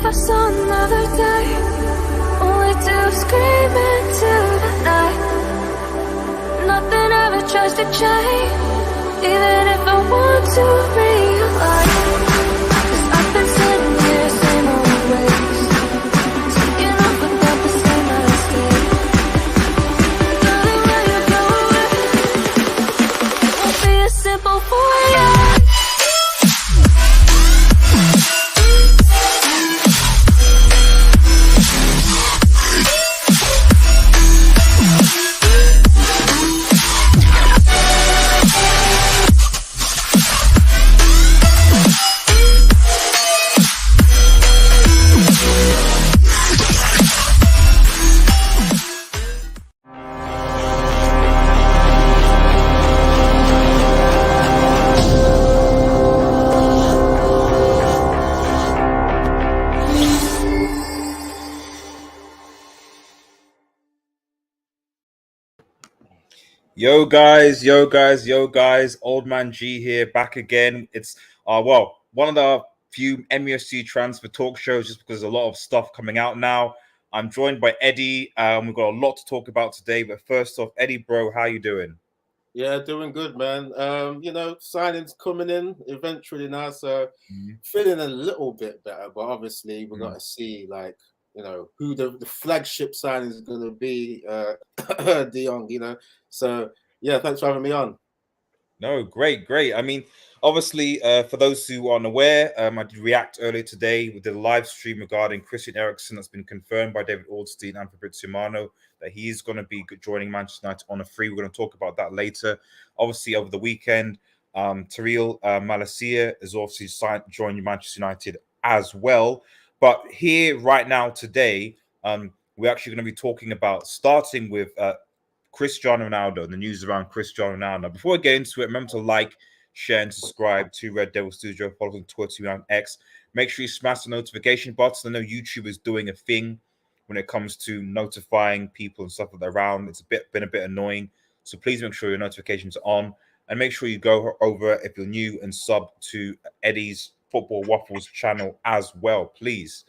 if I saw another day, only to scream into the night. Nothing ever tries to change, even if I want to realize. 'Cause I've been sitting here, same old ways, taking off without the same mistake. Darling, when you go away, it won't be as simple for you. Yo guys, Old Man G here, back again. It's one of the few MUFC Transfer Talk shows, just because there's a lot of stuff coming out now. I'm joined by Eddie. We've got a lot to talk about today, but first off, Eddie, bro, how you doing? Yeah, doing good, man. Signings coming in eventually now, so feeling a little bit better. But obviously, we've got to see, who the flagship signing is going to be, De Jong. So yeah, thanks for having me on. No, great. I mean, obviously, for those who aren't aware, I did react earlier today. We did a live stream regarding Christian Eriksen that's been confirmed by David Ornstein and Fabrizio that he's going to be joining Manchester United on a free. We're going to talk about that later. Obviously, over the weekend, Tyrell Malacia is obviously joining Manchester United as well. But here, right now, today, we're actually going to be talking about starting with Cristiano Ronaldo, the news around Cristiano Ronaldo. Before we get into it, remember to like, share, and subscribe to Red Devil Studio. Follow us on Twitter and X. Make sure you smash the notification button. I know YouTube is doing a thing when it comes to notifying people and stuff like that around. It's been a bit annoying. So please make sure your notifications are on. And make sure you go over, if you're new, and sub to Eddie's Football Waffles channel as well, please.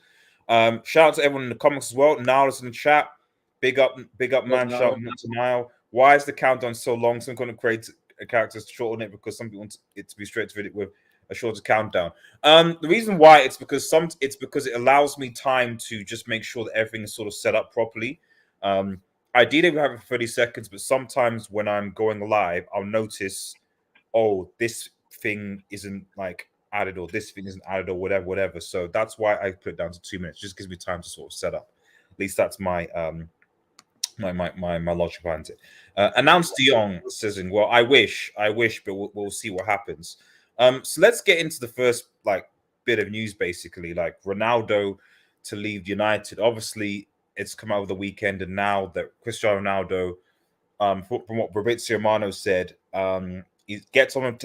Shout out to everyone in the comments as well. Niall is in the chat. Big up, man. Shout out to Niall. Why is the countdown so long? Some kind of create a character to shorten it because some people want it to be straight to it with a shorter countdown. The reason why it's because it allows me time to just make sure that everything is sort of set up properly. Ideally, we have it for 30 seconds, but sometimes when I'm going live, I'll notice, oh, this thing isn't like added, or this thing isn't added, or whatever. So that's why I put it down to 2 minutes. Just gives me time to sort of set up. At least that's my my logic behind it. Announced De Jong says, well, I wish, but we'll see what happens. So let's get into the first bit of news, basically, like Ronaldo to leave United. Obviously, it's come out over the weekend, and now that Cristiano Ronaldo, from what Fabrizio Romano said, he gets on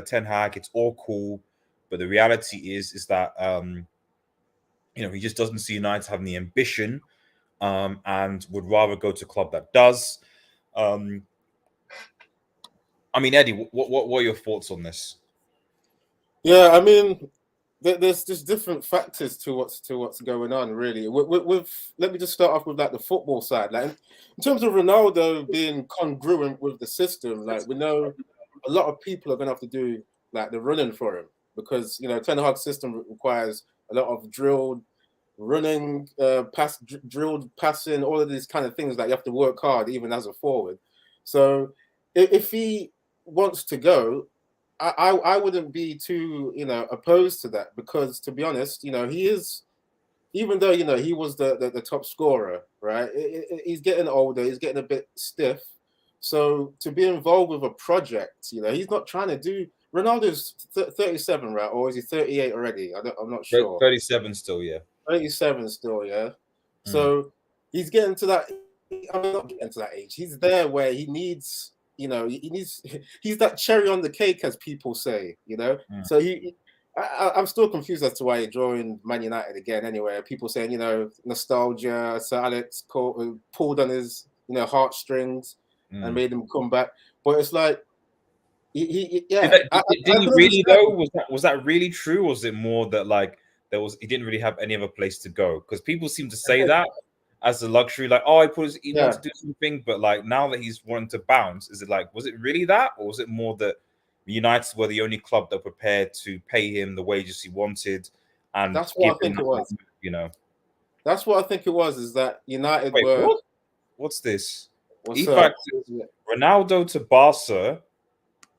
Ten Hag. It's all cool, but the reality is that he just doesn't see United having the ambition. And would rather go to a club that does. I mean, Eddie, what are your thoughts on this? Yeah, I mean, there's just different factors to what's going on, really. Let me just start off with the football side. Like in terms of Ronaldo being congruent with the system, we know a lot of people are going to have to do the running for him because Ten Hag's system requires a lot of drilled running, drilled passing, all of these kind of things that you have to work hard, even as a forward. So if he wants to go, I wouldn't be too, opposed to that because, to be honest, he is, even though, he was the top scorer, right? He's getting older, he's getting a bit stiff. So to be involved with a project, he's not trying to do. Ronaldo's 37, right? Or is he 38 already? I'm not sure. 37 still, yeah. 37 still, yeah. So he's getting to that. I'm not getting to that age. He's there where he needs, he's that cherry on the cake, as people say, So I'm still confused as to why he joined Man United again. Anyway, people saying, nostalgia. Sir Alex pulled on his, heartstrings and made him come back. But it's like, yeah. Did he really though? Was that really true? Or was it more that he didn't really have any other place to go, because people seem to say that as a luxury, like, oh, he wants to do something, but like now that he's wanting to bounce, is it like, was it really that, or was it more that United were the only club that were prepared to pay him the wages he wanted, and that's what I think it was. You know, that's what I think it was. Is that United wait, were? What's this? What's Fact, Ronaldo to Barca?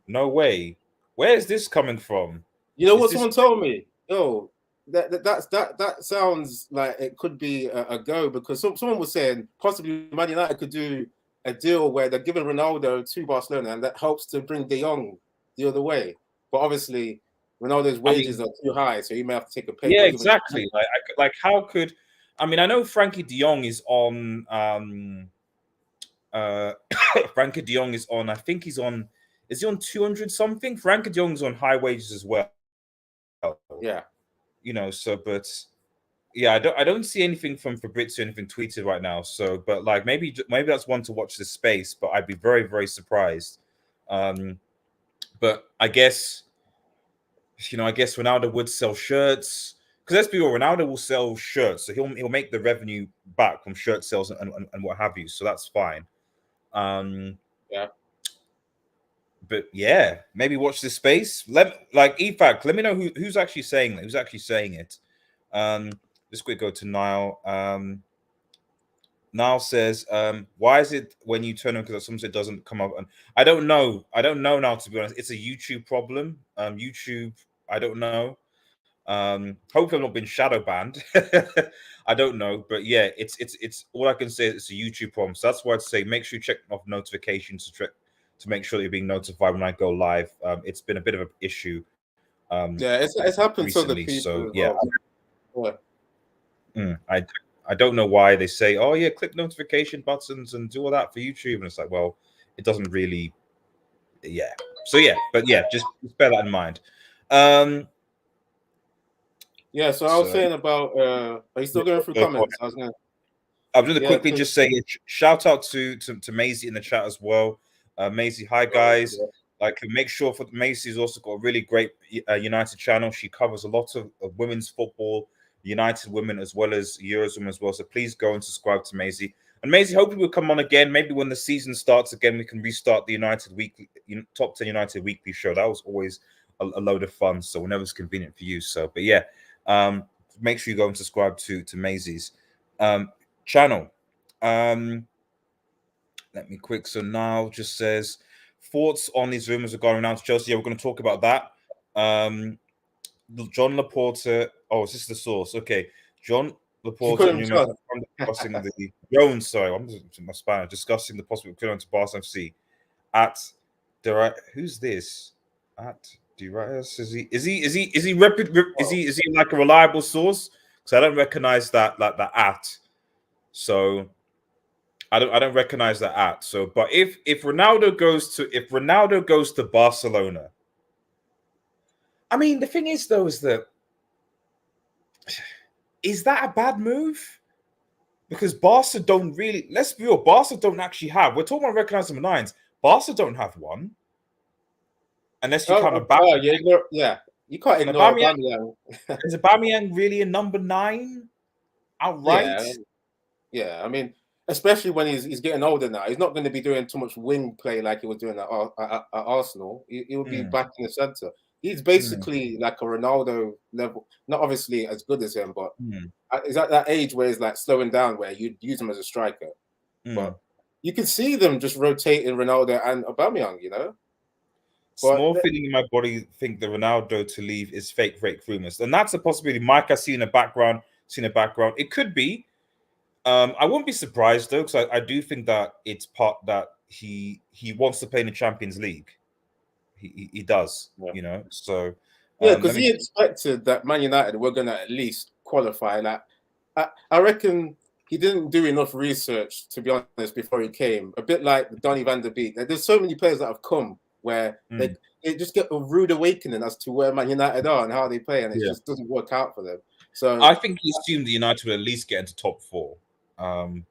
No way. Where is this coming from? You know what someone told me? Yo, that sounds like it could be a go, because someone was saying possibly Man United could do a deal where they're giving Ronaldo to Barcelona, and that helps to bring De Jong the other way. But obviously, Ronaldo's wages are too high, so he may have to take a pay. Yeah, exactly. Like how could? I mean, I know Frenkie De Jong is on. Frenkie De Jong is on. I think he's on. Is he on 200 something? Frenkie De Jong's on high wages as well. Yeah. You know, so but yeah, I don't see anything from Fabrizio, anything tweeted right now. So, but like maybe that's one to watch this space. But I'd be very, very surprised. But I guess Ronaldo would sell shirts, because let's be real, Ronaldo will sell shirts, so he'll make the revenue back from shirt sales and what have you. So that's fine. Yeah. But yeah, maybe watch this space. Let me know who's actually saying that. Who's actually saying it? Just quick go to Niall. Niall says, why is it when you turn on, because sometimes it doesn't come up? And I don't know now, to be honest. It's a YouTube problem. YouTube, I don't know. Hopefully I've not been shadow banned. I don't know, but yeah, it's all I can say is it's a YouTube problem. So that's why I'd say make sure you check off notifications to make sure that you're being notified when I go live. It's been a bit of an issue. Yeah, it's happened recently, to the people. So yeah. Yeah. I don't know why they say, oh yeah, click notification buttons and do all that for YouTube, and it's like, well, it doesn't really. Yeah. So yeah, but yeah, just bear that in mind. Yeah, so I was saying about are you still going through comments? I'm going to quickly just say shout out to Maisie in the chat as well. Maisie, hi guys. Like, make sure for Maisie's also got a really great United channel. She covers a lot of women's football, United women as well as Euros women as well. So please go and subscribe to Maisie. And Maisie, hopefully we'll come on again. Maybe when the season starts again, we can restart the United Weekly, Top 10 United Weekly show. That was always a load of fun. So whenever it's convenient for you. So, but yeah, make sure you go and subscribe to Maisie's channel. Let me quick. So now just says thoughts on these rumors regarding Ronaldo to Chelsea. Yeah, we're going to talk about that. John Laporta. Oh, is this the source? Okay, John Laporta discussing the Jones. Sorry, I'm in my Spanish. Discussing the possible equivalent to Barca FC at who's this? At Darius? Is he like a reliable source? Because I don't recognize that at. So I don't recognize that at. So, but if Ronaldo goes to Barcelona, I mean, the thing is though, is that a bad move? Because Barca don't really, let's be real, Barca don't actually have, we're talking about recognizing number nines. Barca don't have one. Unless you count Aubameyang. You can't ignore Aubameyang. Is Aubameyang really a number 9 outright? Yeah, I mean, especially when he's getting older now. He's not going to be doing too much wing play like he was doing at Arsenal. He will be back in the centre. He's basically like a Ronaldo level, not obviously as good as him, but he's at that age where he's like slowing down, where you'd use him as a striker. But you can see them just rotating Ronaldo and Aubameyang, you know? Small feeling in my body think the Ronaldo to leave is fake rumors. And that's a possibility. Mike, I see in the background. It could be. I wouldn't be surprised though, because I do think that it's part that he wants to play in the Champions League. He does, you know. So yeah, because he expected that Man United were going to at least qualify. Like, I reckon he didn't do enough research, to be honest, before he came. A bit like Donny van der Beek. There's so many players that have come where they just get a rude awakening as to where Man United are and how they play, and it just doesn't work out for them. So I think he assumed the United would at least get into top 4.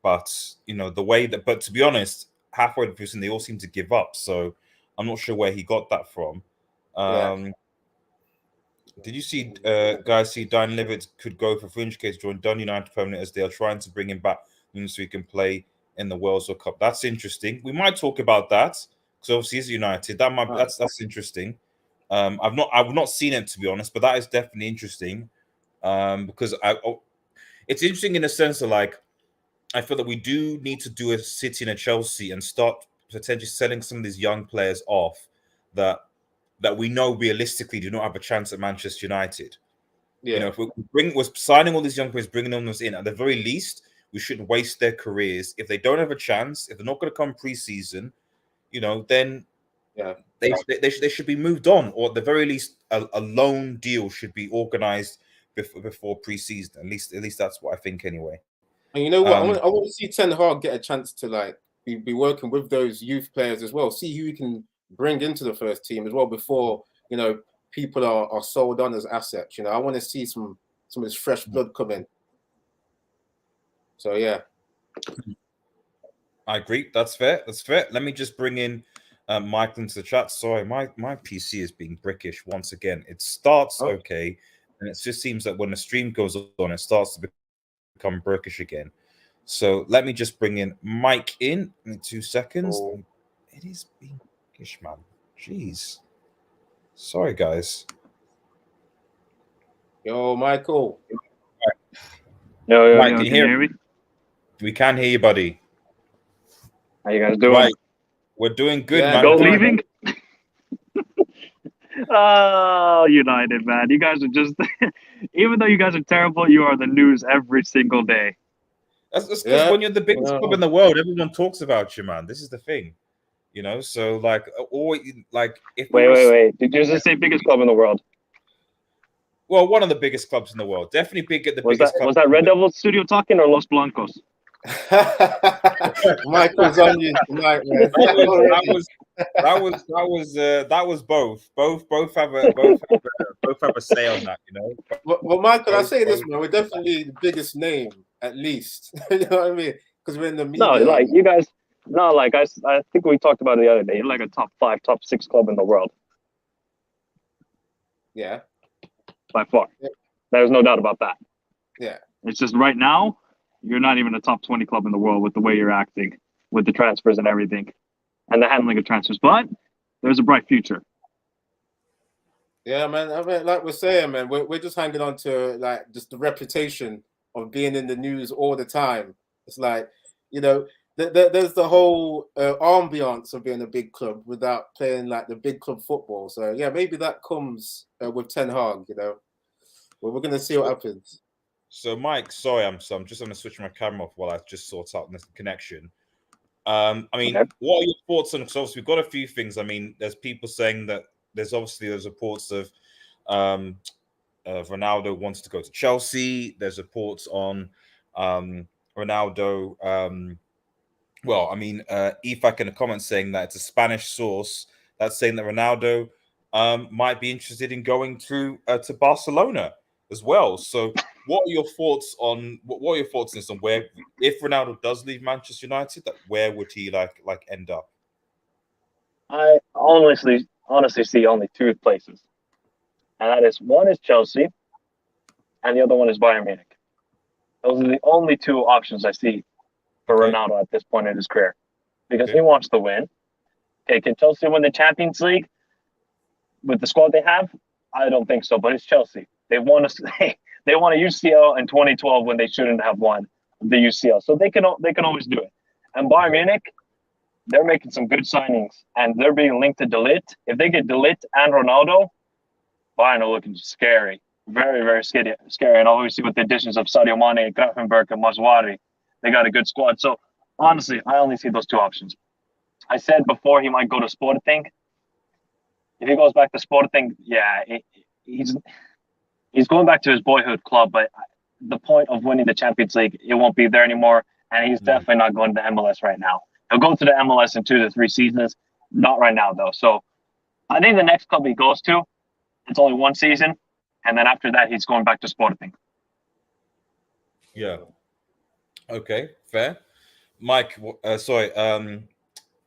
But you know, but to be honest, halfway through the season they all seem to give up. So I'm not sure where he got that from. Did you see guys see Dan Livett could go for fringe case join Dun United permanent as they are trying to bring him back so he can play in the World Cup? That's interesting. We might talk about that because obviously he's United. That's interesting. I've not seen it, to be honest, but that is definitely interesting. Because it's interesting in the sense of like I feel that we do need to do a City and a Chelsea and start potentially selling some of these young players off that we know realistically do not have a chance at Manchester United. Yeah. You know, if we're signing all these young players, bringing them in, at the very least, we shouldn't waste their careers. If they don't have a chance, if they're not going to come pre-season, you know, then they should be moved on, or at the very least, a loan deal should be organised before pre-season. At least that's what I think anyway. And you know what? I want to see Ten Hag get a chance to like be working with those youth players as well. See who he can bring into the first team as well before, you know, people are sold on as assets. You know, I want to see some of this fresh blood come in. So yeah, I agree. That's fair. Let me just bring in Michael into the chat. Sorry, my PC is being brickish once again. It starts okay, and it just seems that when the stream goes on, it starts to become brickish again. So let me just bring in Mike in 2 seconds. It is being brickish, man. Jeez. Sorry, guys. Yo, Michael. Yo, Mike, can you hear me? We can hear you, buddy. How you guys doing? Right. We're doing good, man. Go leaving? Oh, United, man. You guys are just, even though you guys are terrible, you are the news every single day. That's because when you're the biggest club in the world, everyone talks about you, man. This is the thing. You know, so like, if wait. Did you just say biggest club in the world? Well, one of the biggest clubs in the world, definitely big at the biggest club. Was that Red Devil Studio talking or Los Blancos? Michael's on you tonight, man. That was both. Both have a say on that, you know. Well, Michael, I say this, man. We're definitely the biggest name, at least. You know what I mean? Because we're in the media. No, like you guys. No, like I think we talked about it the other day. You're like a top 5, top 6 club in the world. Yeah. By far. Yeah. There's no doubt about that. Yeah. It's just right now, you're not even a top 20 club in the world with the way you're acting, with the transfers and everything, and the handling of transfers. But there's a bright future. Yeah, man. I mean, like we're saying, man, we're just hanging on to like just the reputation of being in the news all the time. It's like, you know, there's the whole ambiance of being a big club without playing like the big club football. So yeah, maybe that comes with Ten Hag, you know. Well, we're gonna see what happens. So, Mike, sorry, I'm just going to switch my camera off while I just sort out this connection. I mean, what are your thoughts on? Because obviously we've got a few things. I mean, there's people saying that there's reports of Ronaldo wants to go to Chelsea. There's reports on Ronaldo. Well, I mean, Ifak in the comments saying that it's a Spanish source that's saying that Ronaldo might be interested in going to Barcelona as well. So, what are your thoughts on this? On where, if Ronaldo does leave Manchester United, where would he like end up? I honestly see only 2 places, and that is one is Chelsea, and the other one is Bayern Munich. Those are the only 2 options I see for Ronaldo at this point in his career, because he wants to win. Okay, can Chelsea win the Champions League with the squad they have? I don't think so, but it's Chelsea. They won a UCL in 2012 when they shouldn't have won the UCL, so they can always do it. And Bayern Munich, they're making some good signings, and they're being linked to De Ligt. If they get De Ligt and Ronaldo, Bayern are looking scary, very, very scary. And obviously with the additions of Sadio Mane, Grafenberg, and Mazwari, they got a good squad. So honestly, I only see those 2 options. I said before he might go to Sporting. If he goes back to Sporting, yeah, he's going back to his boyhood club, but the point of winning the Champions League, it won't be there anymore, and he's definitely not going to the MLS right now. He'll go to the MLS in 2 to 3 seasons, not right now, though. So I think the next club he goes to, it's only 1 season, and then after that, he's going back to Sporting. Yeah. Okay, fair. Mike, sorry.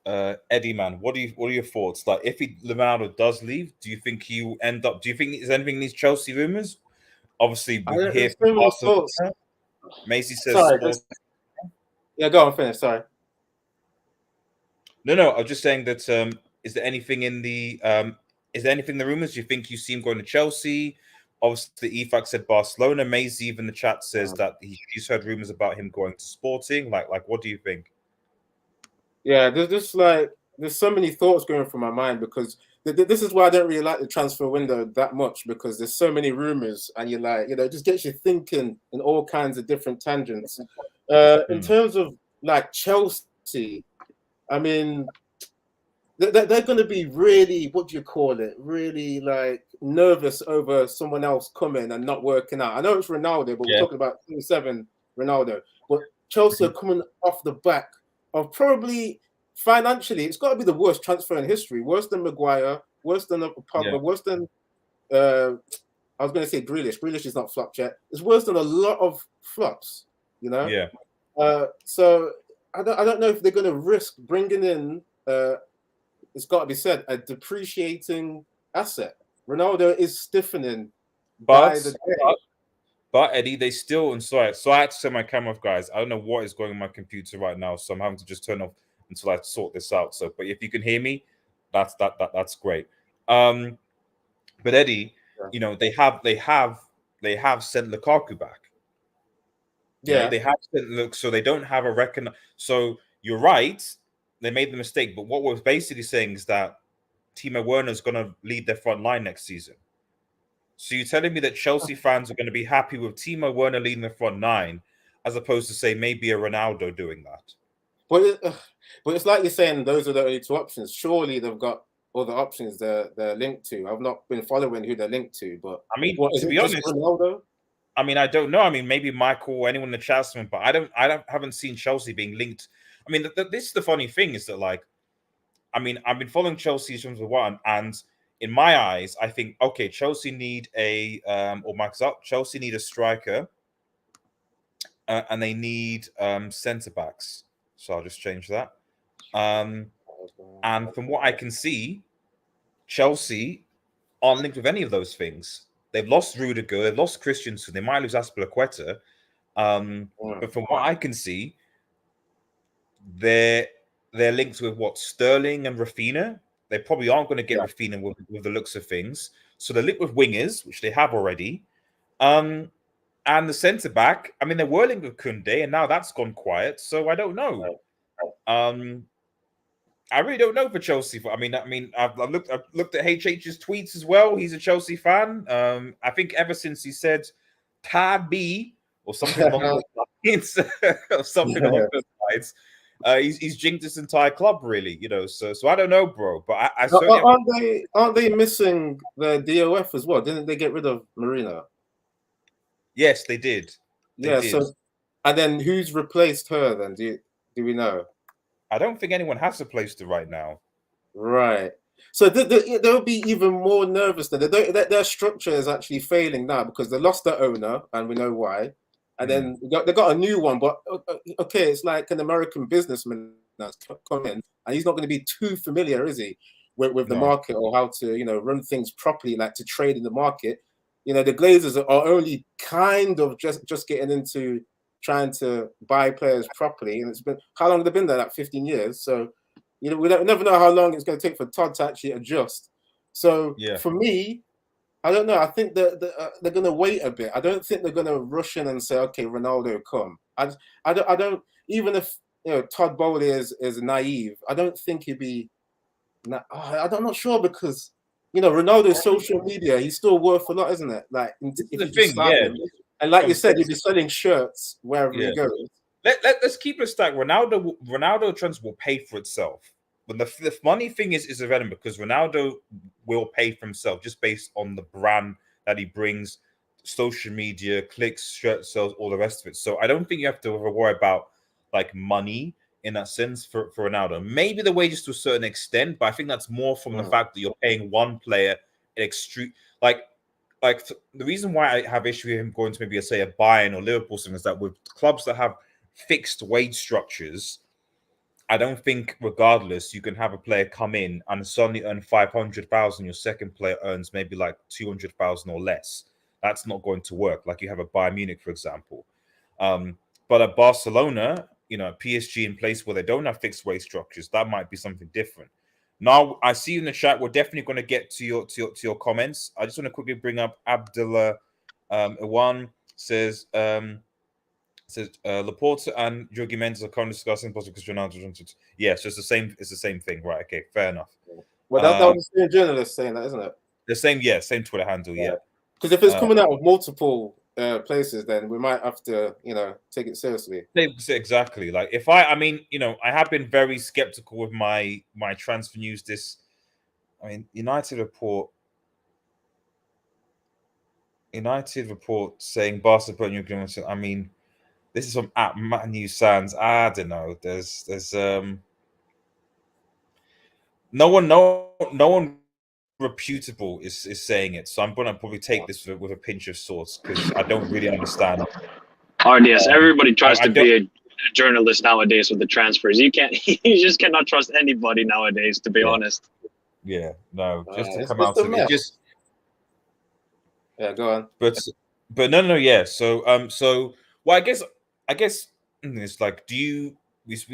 Eddie, man, what are your thoughts? Like, if Ronaldo does leave, do you think he will end up? Do you think there's anything in these Chelsea rumors? Obviously, we hear There's from so many thoughts. Barcelona. Maisie says Sorry, sports. yeah, go on, finish. Sorry. No, I was just saying that. Is there anything in the rumors? Do you think you see him going to Chelsea? Obviously, EFAC said Barcelona. Maisie even in the chat says that he's heard rumors about him going to Sporting. Like, what do you think? Yeah, there's so many thoughts going through my mind because this is why I don't really like the transfer window that much, because there's so many rumors and you're like, it just gets you thinking in all kinds of different tangents. In terms of like Chelsea, I mean, they're going to be really, what do you call it? Really like nervous over someone else coming and not working out. I know it's Ronaldo, but we're talking about 27 Ronaldo. But Chelsea are coming off the back of probably financially, it's got to be the worst transfer in history. Worse than Maguire, worse than Pogba, worse than I was going to say Grealish. Grealish is not flopped yet. It's worse than a lot of flops. Yeah. So I don't know if they're going to risk bringing in. It's got to be said, a depreciating asset. Ronaldo is stiffening by the day. But Eddie, they still, and sorry, so I had to turn my camera off, guys. I don't know what is going on my computer right now, so I'm having to just turn off until I sort this out. So, but if you can hear me, that's great. But Eddie, they have sent Lukaku back. They have sent so they don't have a reckon. So you're right, they made the mistake. But what we're basically saying is that Timo Werner is going to lead their front line next season. So you're telling me that Chelsea fans are going to be happy with Timo Werner leading the front nine, as opposed to, say, maybe a Ronaldo doing that? But it's like you're saying those are the only two options. Surely they've got other options they're linked to. I've not been following who they're linked to, but I mean, to be honest, Ronaldo? I mean, I don't know. I mean, maybe Michael or anyone in the chat, but I haven't seen Chelsea being linked. I mean, this is the funny thing is that, like, I mean, I've been following Chelsea since the one, and in my eyes, I think, okay, Chelsea need Chelsea need a striker, and they need centre backs. So I'll just change that. And from what I can see, Chelsea aren't linked with any of those things. They've lost Rudiger, they've lost Christensen, they might lose Aspilicueta. But from what I can see, they're linked with what, Sterling and Rafinha. They probably aren't going to get Rafinha with the looks of things. So they're linked with wingers, which they have already. And the centre back, I mean, they were linked with Koundé, and now that's gone quiet. So I don't know. I really don't know for Chelsea. I mean, I've looked at HH's tweets as well. He's a Chelsea fan. I think ever since he said "Tabi" or something along those lines, he's jinked this entire club, really. So I don't know, bro. But aren't they missing the DOF as well? Didn't they get rid of Marina? Yes, they did. They did. So, and then who's replaced her? Then do we know? I don't think anyone has replaced her right now. Right. So they'll be even more nervous than their structure is actually failing now because they lost their owner, and we know why. And then they got a new one, but okay, it's like an American businessman that's come in, and he's not going to be too familiar, is he, with the market or how to run things properly, like to trade in the market. The Glazers are only kind of just getting into trying to buy players properly, and it's been, how long have they been there? Like 15 years. So we never know how long it's going to take for Todd to actually adjust. So for me, I don't know. I think they're going to wait a bit. I don't think they're going to rush in and say, "Okay, Ronaldo, come." I don't. Even if Todd Bowley is naive, I don't think he'd be. I'm not sure because Ronaldo's social media. He's still worth a lot, isn't it? Like if the thing, him, and like you said, you'd be selling shirts wherever he goes. Let's keep it stacked. Ronaldo transfer will pay for itself. But the funny thing is irrelevant because Ronaldo will pay for himself just based on the brand that he brings, social media, clicks, shirt sales, all the rest of it. So I don't think you have to worry about like money in that sense for Ronaldo. Maybe the wages to a certain extent, but I think that's more from the fact that you're paying one player an extreme like the reason why I have issue with him going to maybe say a Bayern or Liverpool something is that with clubs that have fixed wage structures, I don't think, regardless, you can have a player come in and suddenly earn 500,000. Your second player earns maybe like 200,000 or less. That's not going to work. Like you have a Bayern Munich, for example. But at Barcelona, PSG, in place where they don't have fixed wage structures, that might be something different. Now, I see you in the chat. We're definitely going to get to your comments. I just want to quickly bring up Abdullah. Iwan says. Laporta and Jorge Mendes are currently discussing possible Cristiano Ronaldo. Yeah, so it's the same. It's the same thing, right? Okay, fair enough. Well, that was the same journalist saying that, isn't it? The same, yeah, same Twitter handle, yeah. Because if it's coming out of multiple places, then we might have to, take it seriously. Exactly. Like if I mean, I have been very skeptical with my transfer news. United report saying Barca put new agreement. I mean, this is from at Matt News Sands. I don't know. There's no one reputable is saying it. So I'm gonna probably take this with a pinch of salt because I don't really understand. RDS, everybody tries to be a journalist nowadays with the transfers. You just cannot trust anybody nowadays, to be honest. Yeah, no, just to come out to it. Yeah, go on. But no, yeah. So well, I guess it's like, we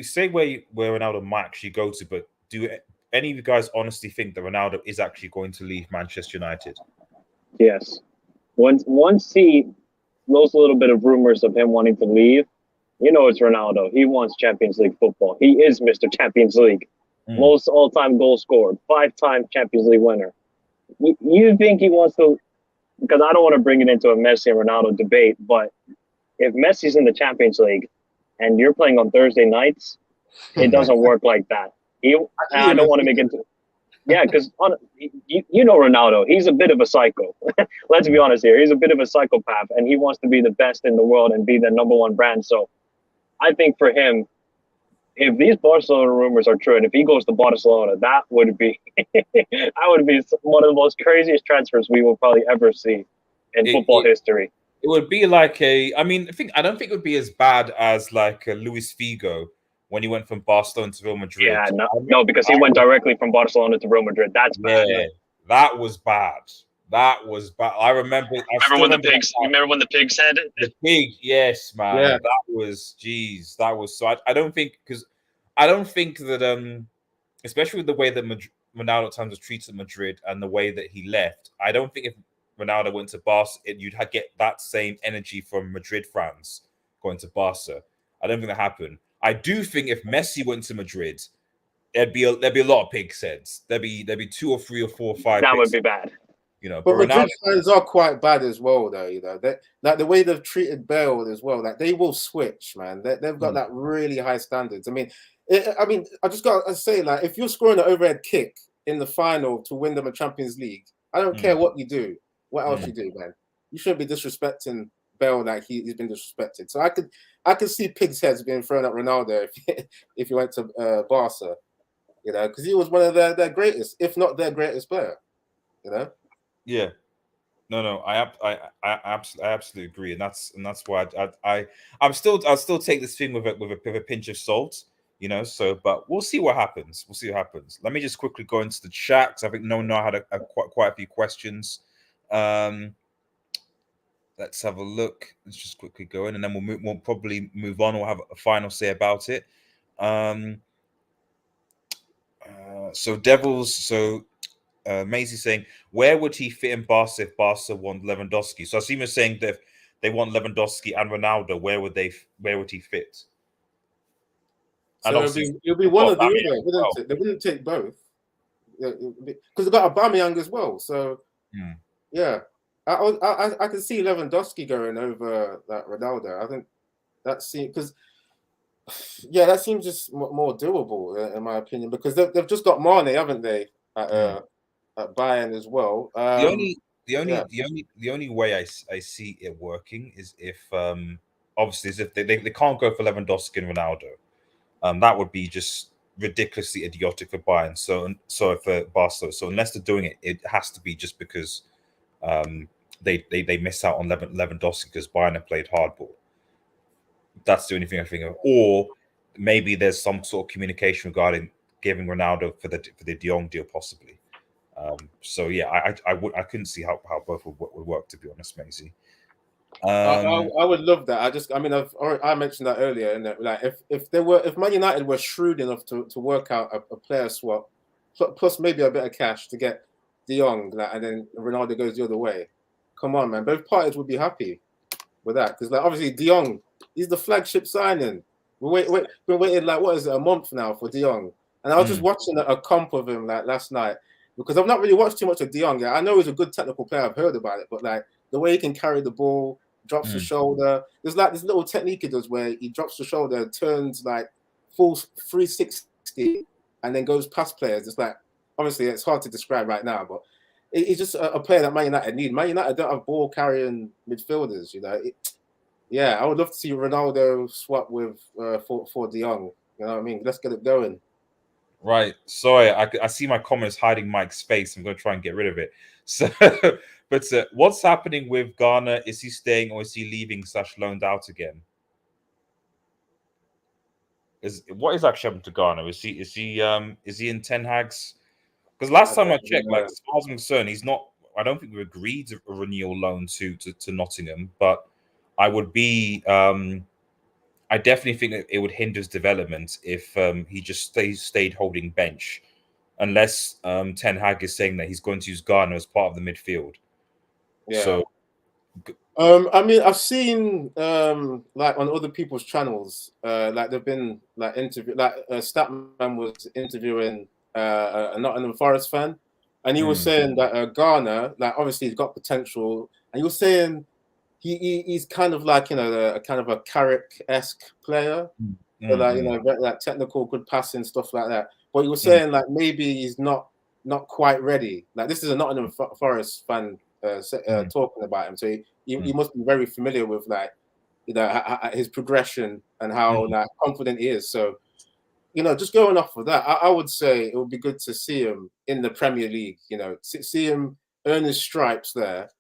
say where Ronaldo might actually go to, but do any of you guys honestly think that Ronaldo is actually going to leave Manchester United? Yes. Once he those little bit of rumors of him wanting to leave, it's Ronaldo. He wants Champions League football. He is Mr. Champions League. Most all-time goal scored, 5-time Champions League winner. You think he wants to? Because I don't want to bring it into a Messi and Ronaldo debate, but if Messi's in the Champions League and you're playing on Thursday nights, it doesn't work like that. I don't want to make it. Yeah, because Ronaldo, he's a bit of a psycho. Let's be honest here. He's a bit of a psychopath, and he wants to be the best in the world and be the #1 brand. So I think for him, if these Barcelona rumors are true, and if he goes to Barcelona, that would be one of the most craziest transfers we will probably ever see in football history. It would be like I don't think it would be as bad as like Luis Figo when he went from Barcelona to Real Madrid. Yeah, no, because he went directly from Barcelona to Real Madrid. That's bad. Yeah, that was bad. That was bad. I remember. Remember when the pigs? You remember when the pig said it? The pig, yes, man. Yeah. That was, that was. So I don't think that especially with the way that Ronaldo at times was treated at Madrid and the way that he left, I don't think if Ronaldo went to Barca, you'd get that same energy from Madrid fans going to Barca. I don't think that happened. I do think if Messi went to Madrid, there'd be a lot of pig heads. There'd be 2 or 3 or 4 or 5. That would be bad. But Madrid fans are quite bad as well, though. Like the way they've treated Bale as well. Like they will switch, man. They've got that really high standards. I mean, I just got to say, like, if you're scoring an overhead kick in the final to win them a Champions League, I don't care what you do, what else you do, man. You shouldn't be disrespecting Bale like he's been disrespected. So I could see pigs' heads being thrown at Ronaldo if he went to Barca, because he was one of their greatest, if not their greatest player, Yeah, no, I absolutely agree, and that's why I'll still take this thing with a pinch of salt, So, but we'll see what happens. Let me just quickly go into the chat because I think no one had quite a few questions. Let's have a look. Let's just quickly go in, and then we'll probably move on. We'll have a final say about it. Maisie saying, where would he fit in Barca if Barca want Lewandowski? So I see you're saying that if they want Lewandowski and Ronaldo, where would he fit? So it'll be one of the other. They wouldn't take both because they've got Aubameyang as well. So yeah, I can see Lewandowski going over that Ronaldo. I think that seems that seems just more doable in my opinion because they've just got Mane, haven't they? At Bayern as well. The only way I see it working is if obviously is if they can't go for Lewandowski and Ronaldo. That would be just ridiculously idiotic for Bayern. So for Barcelona. So unless they're doing it, it has to be just because they miss out on Lewandowski because Bayern have played hardball. That's the only thing I think of. Or maybe there's some sort of communication regarding giving Ronaldo for the De Jong deal, possibly. So yeah, I couldn't see how both would work, to be honest, Maisie. I would love that. I mentioned that earlier, and like if Man United were shrewd enough to work out a player swap, plus maybe a bit of cash to get De Jong, like, and then Ronaldo goes the other way. Come on, man, both parties would be happy with that, because like obviously De Jong, he's the flagship signing. We're waiting like, what is it, a month now for De Jong? And I was just watching a comp of him like last night, because I've not really watched too much of De Jong. I know he's a good technical player. I've heard about it, but like the way he can carry the ball, drops the shoulder. There's like this little technique he does where he drops the shoulder, turns like full 360, and then goes past players. It's like, obviously it's hard to describe right now, but he's just a player that Man United need. Man United don't have ball carrying midfielders, you know. I would love to see Ronaldo swap with for De Jong. You know what I mean? Let's get it going. Right. Sorry, I see my comments hiding Mike's face. I'm going to try and get rid of it. So, but what's happening with Garner? Is he staying or is he leaving / loaned out again? What is actually happening to Garner? Is he in Ten Hag's? Because last time I checked, like as far as I'm concerned, he's not. I don't think we agreed a renewal loan to Nottingham, but I would be. I definitely think that it would hinder his development if he just stayed holding bench, unless Ten Hag is saying that he's going to use Garner as part of the midfield. Yeah. So, I mean, I've seen like on other people's channels, like they've been like Statman was interviewing a Nottingham Forest fan, and he was saying that Garner, like obviously he's got potential, and he was saying he's kind of like, you know, a kind of a Carrick-esque player, so like, you know, like technical, good passing, stuff like that. But he was saying like maybe he's not quite ready. Like this is a Nottingham Forest fan talking about him, so he must be very familiar with like, you know, his progression and how like confident he is. So, you know, just going off of that, I would say it would be good to see him in the Premier League. You know, see him earn his stripes there.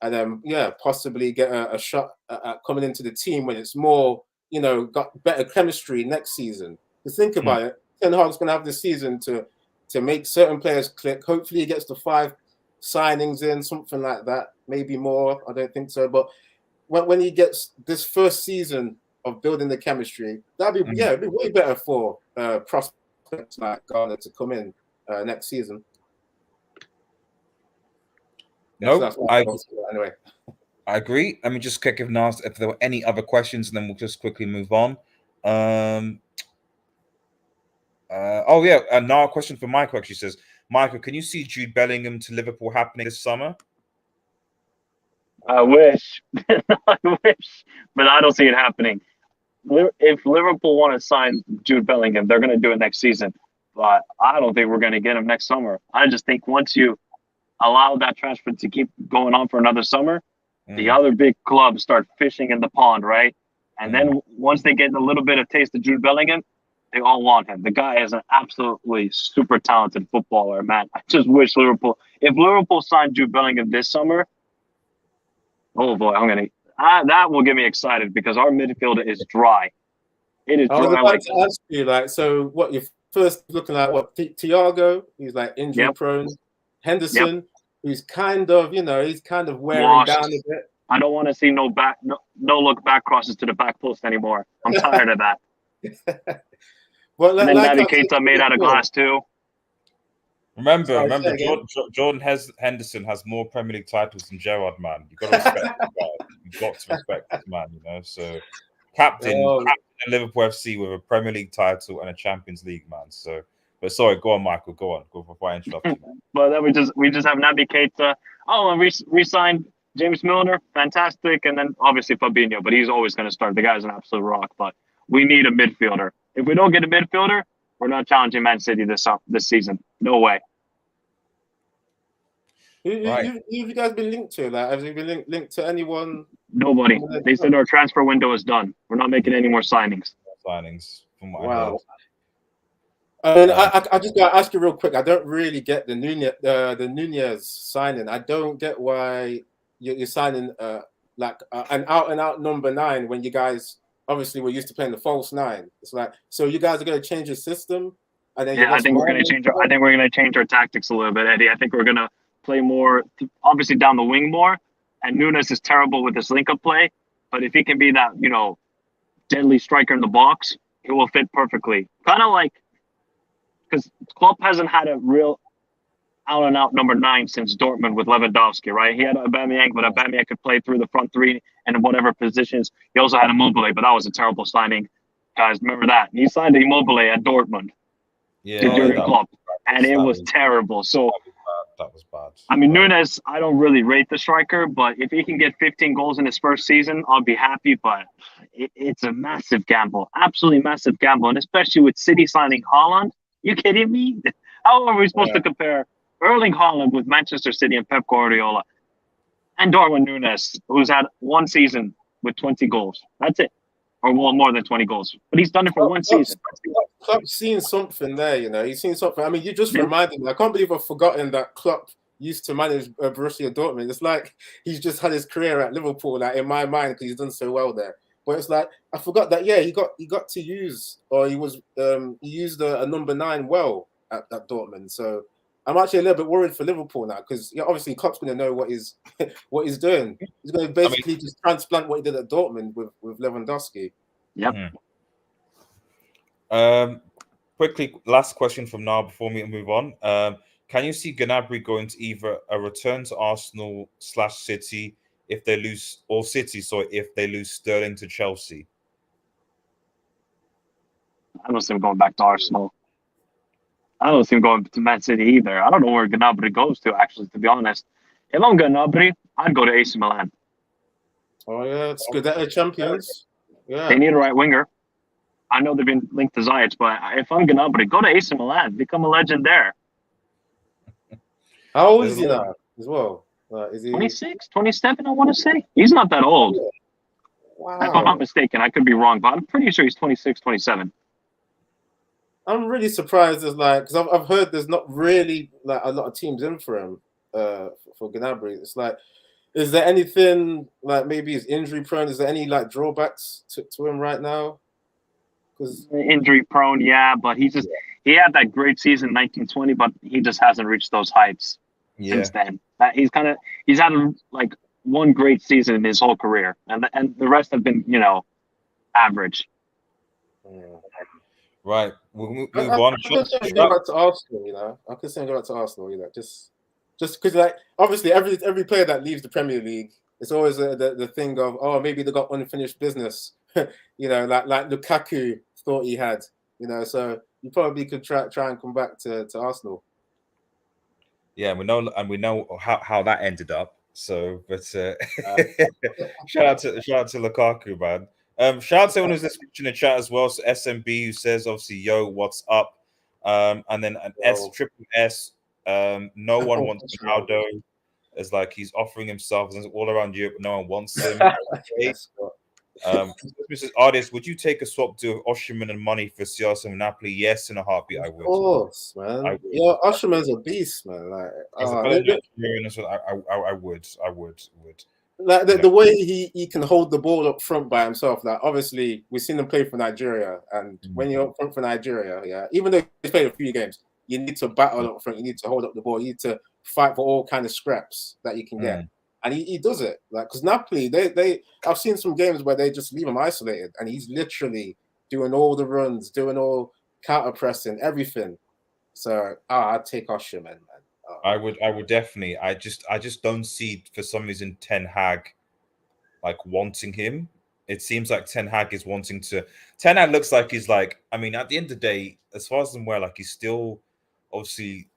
And then, possibly get a shot at coming into the team when it's more, you know, got better chemistry next season. To think about it, Ten Hag's going to have this season to make certain players click. Hopefully he gets the 5 signings in, something like that, maybe more. I don't think so. But when he gets this first season of building the chemistry, that'd be, it'd be way better for prospects like Garner to come in next season. No, anyway. I agree. Let me just check if there were any other questions, and then we'll just quickly move on. Now a question for Michael actually says, Michael, can you see Jude Bellingham to Liverpool happening this summer? I wish. I wish, but I don't see it happening. If Liverpool want to sign Jude Bellingham, they're going to do it next season. But I don't think we're going to get him next summer. I just think once you allow that transfer to keep going on for another summer, the other big clubs start fishing in the pond, right? And then once they get a little bit of taste of Jude Bellingham, they all want him. The guy is an absolutely super talented footballer, man. I just wish if Liverpool signed Jude Bellingham this summer, oh boy, that will get me excited, because our midfield is dry. It is dry. I was about to ask you, like, so what you're first looking at? What, Thiago? He's like injury prone. Henderson, who's kind of, you know, he's kind of wearing down a bit. I don't want to see no look back crosses to the back post anymore. I'm tired of that. Well, and then Naby Keita made out of glass too. Remember, Jordan Henderson has more Premier League titles than Gerrard, man. You've got to respect this guy. You've got to respect this man, you know. So, captain of Liverpool FC with a Premier League title and a Champions League, man. So, but sorry, go on, Michael. Go on. Go before I interrupt you. But then we just have Naby Keita. Oh, and re-signed James Milner. Fantastic. And then obviously Fabinho, but he's always going to start. The guy's an absolute rock. But we need a midfielder. If we don't get a midfielder, we're not challenging Man City this season. No way. Who have you guys been linked to? Like, have you been linked to anyone? Nobody. They said our transfer window is done. We're not making any more signings. From what I heard. I mean, I just got to ask you real quick. I don't really get the Nunez signing. I don't get why you're signing like an out-and-out number 9 when you guys obviously we're used to playing the false nine. It's like, so you guys are going to change the system, and then yeah, I think we're going to change. I think we're going to change our tactics a little bit, Eddie. I think we're going to play more, obviously down the wing more. And Nunes is terrible with his link-up play, but if he can be that, deadly striker in the box, he will fit perfectly. Kind of like, because Klopp hasn't had a real out-and-out number 9 since Dortmund with Lewandowski, right? He had Aubameyang, but Aubameyang could play through the front three and in whatever positions. He also had Immobile, but that was a terrible signing. Guys, remember that? He signed Immobile at Dortmund to Jurgen Klopp, and it was terrible. So that was bad. I mean, Nunes, I don't really rate the striker, but if he can get 15 goals in his first season, I'll be happy. But it's a massive gamble, absolutely massive gamble, and especially with City signing Haaland. You kidding me? How are we supposed to compare Erling Haaland with Manchester City and Pep Guardiola and Darwin Nunes, who's had one season with 20 goals? That's it. Or more than 20 goals. But he's done it for one season. Klopp's seen something there, He's seen something. I mean, you just reminded me. I can't believe I've forgotten that Klopp used to manage Borussia Dortmund. It's like he's just had his career at Liverpool, like in my mind, because he's done so well there. But it's like I forgot that. Yeah, he got to use, or he used a number 9 well at Dortmund. So I'm actually a little bit worried for Liverpool now, because obviously Klopp's going to know what he's doing. He's going to basically just transplant what he did at Dortmund with Lewandowski. Yep. Quickly, last question from now before we move on. Can you see Gnabry going to either a return to Arsenal/City if they lose, or City, if they lose Sterling to Chelsea? I don't see him going back to Arsenal. I don't see him going to Man City either. I don't know where Gnabry goes to, actually, to be honest. If I'm Gnabry, I'd go to AC Milan. Oh, yeah, it's good. They're champions. Yeah. They need a right winger. I know they've been linked to Ziyech, but if I'm Gnabry, go to AC Milan. Become a legend there. How old is he now as well? Is he 26, 27, I want to say. He's not that old. Wow. If I'm not mistaken, I could be wrong, but I'm pretty sure he's 26, 27. I'm really surprised. Because I've heard there's not really like a lot of teams in for him for Gnabry. It's like, is there anything like maybe he's injury prone? Is there any like drawbacks to him right now? Because injury prone, yeah, but he had that great season 1920, but he just hasn't reached those heights since then. He's had like one great season in his whole career, and the rest have been average. Right, we'll move on. I could say go back to Arsenal, I could say go back to Arsenal, just because, like, obviously every player that leaves the Premier League, it's always the thing of, oh, maybe they got unfinished business, like Lukaku thought he had, so you probably could try and come back to Arsenal. Yeah, we know how that ended up. So, but shout out to Lukaku, man. Shout out to anyone who's listening in the chat as well. So SMB, who says obviously, yo, what's up? And then an S. No one wants Ronaldo. It's like he's offering himself all around Europe. No one wants him. Mrs. Artist, would you take a swap deal of Osimhen and money for CR7 and Napoli? Yes, in a heartbeat, I would. Of course, man. Osimhen's a beast, man. Like, I would. Like the way he can hold the ball up front by himself. Like, obviously, we've seen him play for Nigeria, and when you're up front for Nigeria, even though he's played a few games, you need to battle up front. You need to hold up the ball. You need to fight for all kind of scraps that you can get. And he does it, like, because Napoli, I've seen some games where they just leave him isolated, and he's literally doing all the runs, doing all counter pressing, everything. So I'd take Osimhen, man. I would definitely. I just don't see, for some reason, Ten Hag like wanting him. It seems like Ten Hag is wanting to. Ten Hag looks like he's like. I mean, at the end of the day, as far as I'm aware, like, he's still, obviously,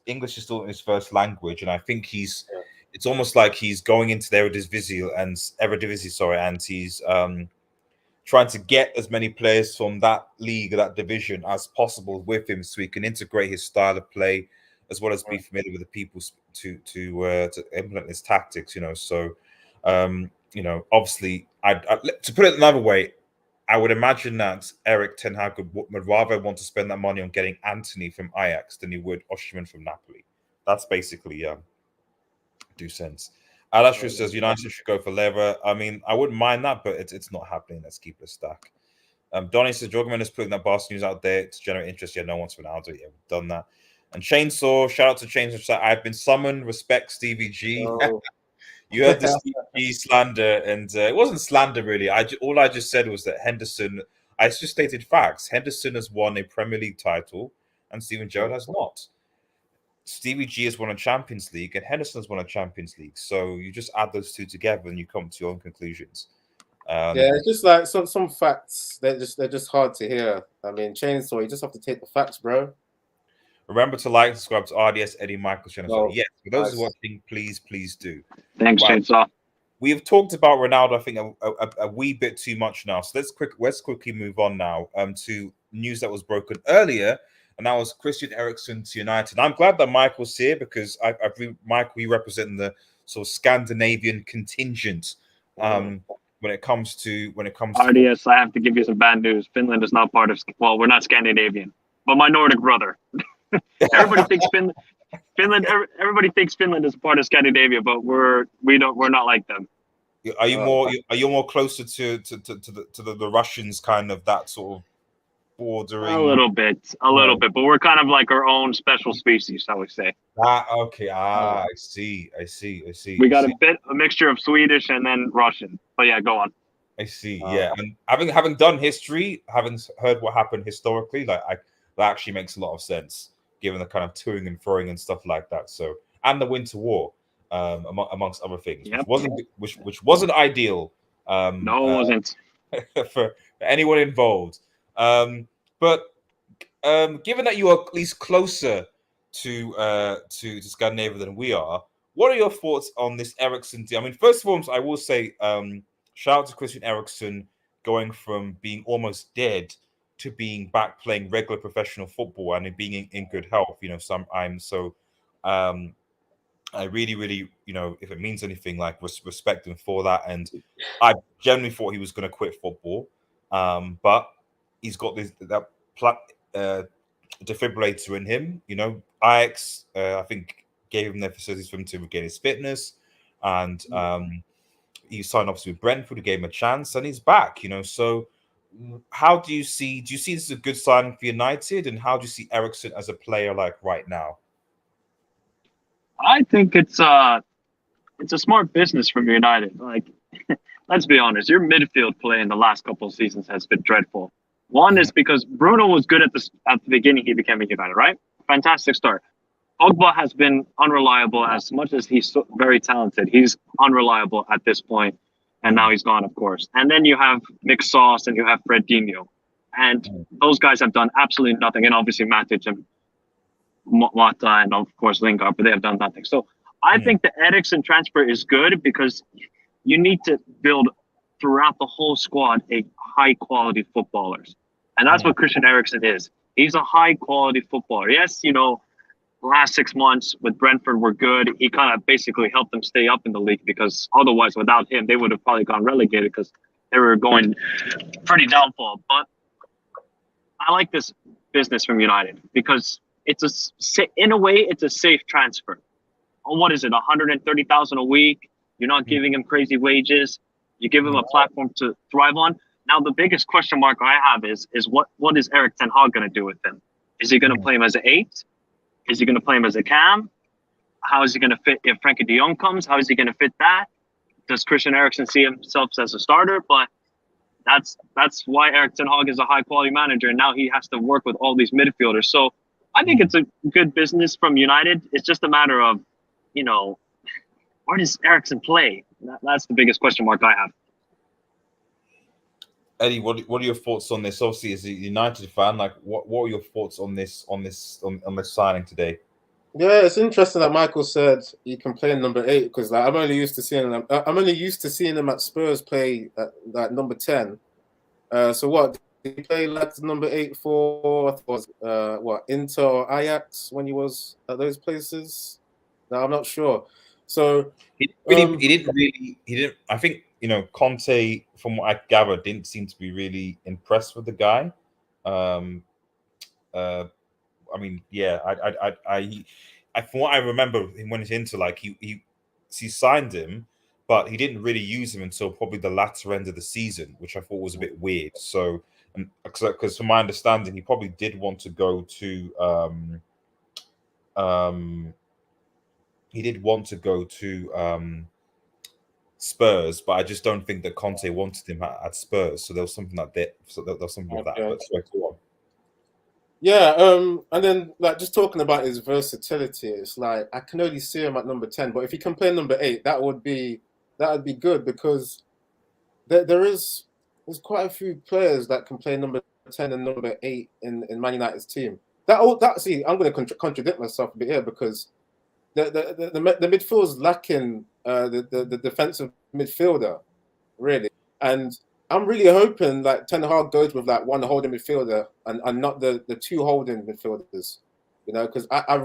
English is still his first language, and I think he's. Yeah. It's almost like he's going into the Eredivisie, and he's trying to get as many players from that league, that division, as possible with him, so he can integrate his style of play, as well as be familiar with the people to implement his tactics. So obviously, to put it another way, I would imagine that Erik ten Hag would rather want to spend that money on getting Anthony from Ajax than he would Osimhen from Napoli. That's basically. Do sense. Alastra says United should go for Lever. I mean, I wouldn't mind that, but it's not happening. Let's keep it stack. Donnie says Jorgman is putting that Barca news out there to generate interest. Yeah, no one's Ronaldo. Yeah, we've done that. And Chainsaw, shout out to Chainsaw. I've been summoned. Respect Stevie G. Oh. You heard the Stevie G slander, and it wasn't slander really. All I just said was that Henderson. I just stated facts. Henderson has won a Premier League title, and Steven Gerrard has not. Stevie G has won a Champions League, and Henderson has won a Champions League. So you just add those two together, and you come to your own conclusions. Yeah, it's just like some facts. They're just hard to hear. I mean, Chainsaw, you just have to take the facts, bro. Remember to like, subscribe to RDS Eddie Michael's channel. Oh, yes, for those who are watching, please do. Thanks, Chainsaw. We have talked about Ronaldo, I think, a wee bit too much now. So let's quickly move on now to news that was broken earlier, and that was Christian Eriksen to United. I'm glad that Michael's here because Michael, you represent the sort of Scandinavian contingent. When it comes to RDS, I have to give you some bad news. Finland is not part of. Well, we're not Scandinavian, but my Nordic brother. Everybody thinks Finland. Everybody thinks Finland is part of Scandinavia, but we're not like them. Are you more closer to the Russians, kind of that sort of bordering? A little bit, but we're kind of like our own special species, I would say. Okay. I see. We got a mixture of Swedish and then Russian. But yeah, go on. I see. Yeah, and having done history, having heard what happened historically, that actually makes a lot of sense, given the kind of toing and throwing and stuff like that. So, and the Winter War, amongst other things, which wasn't ideal. No, it wasn't for anyone involved. But given that you are at least closer to Scandinavia than we are, what are your thoughts on this Eriksen deal? I mean, first of all, I will say, shout out to Christian Eriksen going from being almost dead to being back playing regular professional football and being in good health. I really, if it means anything, like respect him for that. And I genuinely thought he was going to quit football, but he's got that defibrillator in him. Ajax, I think, gave him the facilities for him to regain his fitness, and he signed obviously with Brentford, who gave him a chance, and he's back. So how do you see this as a good signing for United, and how do you see Eriksen as a player like right now? I think it's a smart business from United. Like, let's be honest, your midfield play in the last couple of seasons has been dreadful. One is because Bruno was good at the beginning; he became a United, right? Fantastic start. Pogba has been unreliable as much as he's very talented. He's unreliable at this point, and now he's gone, of course. And then you have Nick Sauce and you have Fredinho, and those guys have done absolutely nothing. And obviously Matic and Mata and of course Lingard, but they have done nothing. So I think the Eriksen transfer is good because you need to build throughout the whole squad a high quality footballers, and that's what Christian Eriksen is. He's a high quality footballer. Yes, last 6 months with Brentford were good. He kind of basically helped them stay up in the league because otherwise, without him, they would have probably gone relegated because they were going pretty downfall. But I like this business from United because in a way, it's a safe transfer. What is it, 130,000 a week? You're not giving him crazy wages. You give him a platform to thrive on. Now, the biggest question mark I have is what is Erik ten Hag going to do with him? Is he going to play him as an 8? Is he going to play him as a cam? How is he going to fit if Frenkie de Jong comes? How is he going to fit that? Does Christian Eriksen see himself as a starter? But that's why Erik ten Hag is a high-quality manager, and now he has to work with all these midfielders. So I think it's a good business from United. It's just a matter of, where does Eriksen play? That's the biggest question mark I have. Eddie, what are your thoughts on this? Obviously, as a United fan, like what are your thoughts on this signing today? Yeah, it's interesting that Michael said he can play in number 8 because I'm only used to seeing him at Spurs play at number 10. So what did he play like number 8 for? Inter or Ajax when he was at those places? No, I'm not sure. So he didn't. I think Conte, from what I gathered, didn't seem to be really impressed with the guy. From what I remember, when he's into, like he signed him, but he didn't really use him until probably the latter end of the season, which I thought was a bit weird. So, because from my understanding, he probably did want to go to he did want to go to Spurs, but I just don't think that Conte wanted him at Spurs. So there was something like that. So there was something with that. But sorry, go on. Yeah, and then like just talking about his versatility, it's like I can only see him at number 10, but if he can play number 8, that would be good because there's quite a few players that can play number 10 and number 8 in Man United's team. See, I'm going to contradict myself a bit here because the midfield's lacking the defensive midfielder really, and I'm really hoping like Ten Hag goes with like one holding midfielder and not the two holding midfielders, you know, because I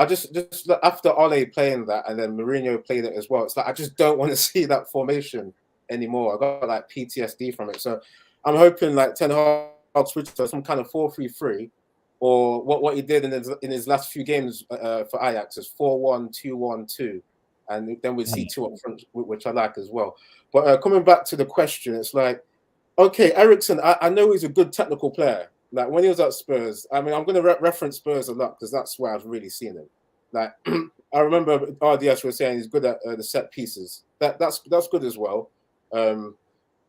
just after Ole playing that and then Mourinho played it as well, it's like I just don't want to see that formation anymore. I got like PTSD from it, so I'm hoping like Ten Hag switch to some kind of 4-3-3 or what he did in his last few games for Ajax is 4-1, 2-1-2. And then we see 2 up front, which I like as well. But coming back to the question, it's like, okay, Eriksen, I know he's a good technical player. Like when he was at Spurs, I mean, I'm going to reference Spurs a lot because that's where I've really seen him. Like I remember RDS was saying he's good at the set pieces. That's good as well.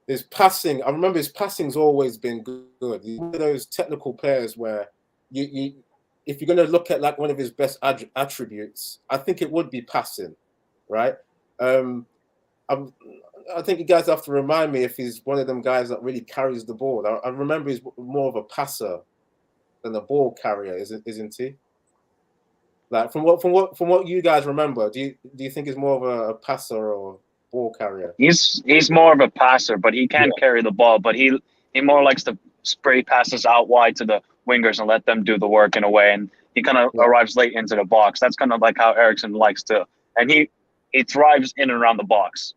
His passing, I remember his passing's always been good. He's one of those technical players where you if you're going to look at like one of his best attributes, I think it would be passing. Right, I think you guys have to remind me if he's one of them guys that really carries the ball. I remember he's more of a passer than a ball carrier, isn't he? Like from what you guys remember, do you think he's more of a passer or ball carrier? He's more of a passer, but he can carry the ball. But he more likes to spray passes out wide to the wingers and let them do the work in a way. And he kind of arrives late into the box. That's kind of like how Eriksen likes to, and he thrives in and around the box.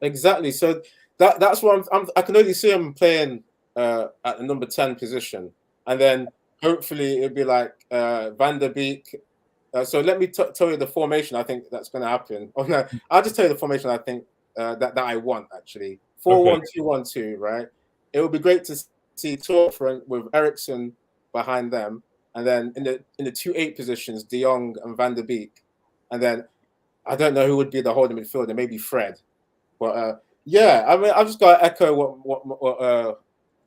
Exactly. So that's why I can only see him playing at the number 10 position, and then hopefully it'd be like Van der Beek. So let me tell you the formation I think that's going to happen. Oh no, I'll just tell you the formation I think that I want actually. 4-1-2-1-2. Right. It would be great to see 2 up front with Eriksen behind them, and then in the 2-8 positions, De Jong and Van der Beek, and then I don't know who would be the holding midfielder. Maybe Fred. But yeah, I mean, I've just got to echo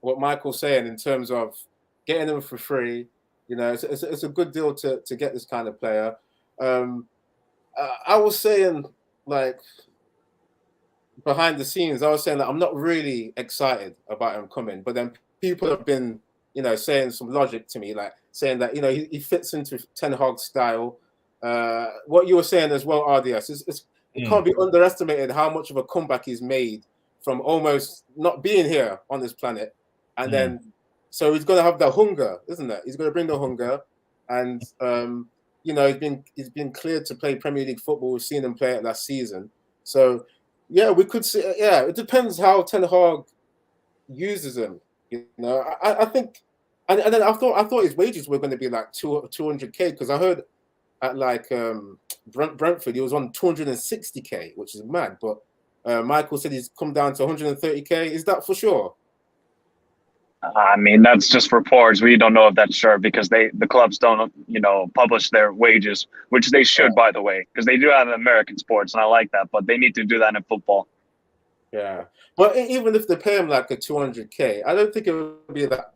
what Michael's saying in terms of getting them for free. You know, it's a good deal to get this kind of player. I was saying, like, behind the scenes, I was saying that I'm not really excited about him coming. But then people have been, you know, saying some logic to me, like saying that, you know, he fits into Ten Hag's style. What you were saying as well, RDS, it can't be underestimated how much of a comeback he's made from almost not being here on this planet. And then, so he's going to have the hunger, isn't it? He's going to bring the hunger. And, you know, he's been cleared to play Premier League football. We've seen him play it last season. So, yeah, we could see, yeah, it depends how Ten Hag uses him. You know, I think, and then I thought his wages were going to be like 200K because I heard at like Brentford, he was on 260K, which is mad. But Michael said he's come down to 130K. Is that for sure? I mean, that's just reports. We don't know if that's sure because the clubs don't, you know, publish their wages, which they should, by the way, because they do have American sports, and I like that. But they need to do that in football. Yeah, but even if they pay him like a 200K, I don't think it would be that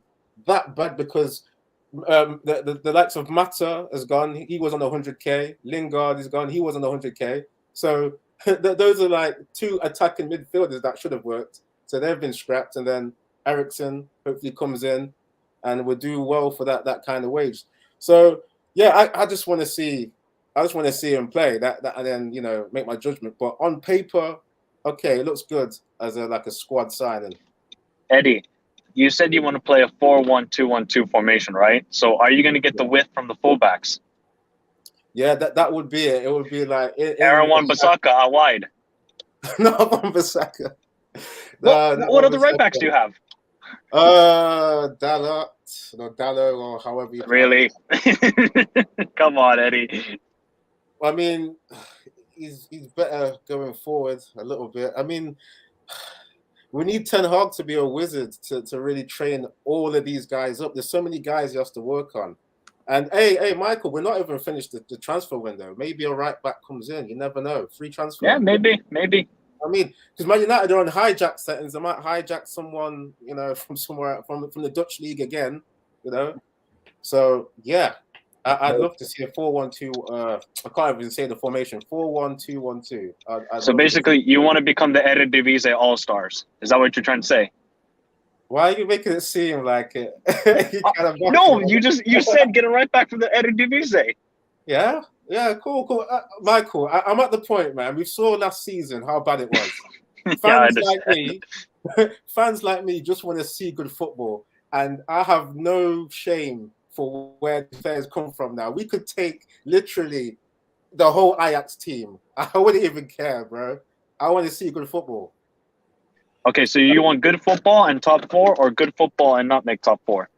bad because the likes of Mata has gone. He was on 100K. Lingard is gone. He was on 100K. So those are like 2 attacking midfielders that should have worked. So they've been scrapped, and then Eriksen hopefully comes in and will do well for that kind of wage. So yeah, I just want to see him play that and then, you know, make my judgment. But on paper, okay, it looks good as a squad signing. Eddie, you said you want to play a 4-1-2-1-2 formation, right? So are you going to get the width from the fullbacks? Yeah, that would be it. It would be like Aaron Wan-Bissaka out wide. Not Wan-Bissaka. What other right backs do you have? Dalot or however you really. Come on, Eddie. I mean, he's better going forward a little bit. I mean, we need Ten Hag to be a wizard to really train all of these guys up. There's so many guys he has to work on. And hey, Michael, we're not even finished the transfer window. Maybe a right back comes in. You never know. Free transfer. Yeah, maybe. I mean, because Man United are on hijack settings. They might hijack someone, from somewhere from the Dutch league again. So yeah, I'd love to see a 4-1-2. I can't even say the formation. 4-1-2-1-2. So basically, you want to become the Eredivisie All-Stars. Is that what you're trying to say? Why are you making it seem like it? No, you said get it right back from the Eredivisie. Yeah, cool. Michael, I'm at the point, man. We saw last season how bad it was. Fans like me just want to see good football, and I have no shame for where the players come from now. We could take literally the whole Ajax team. I wouldn't even care, bro. I want to see good football. Okay, so you want good football and top four, or good football and not make top four?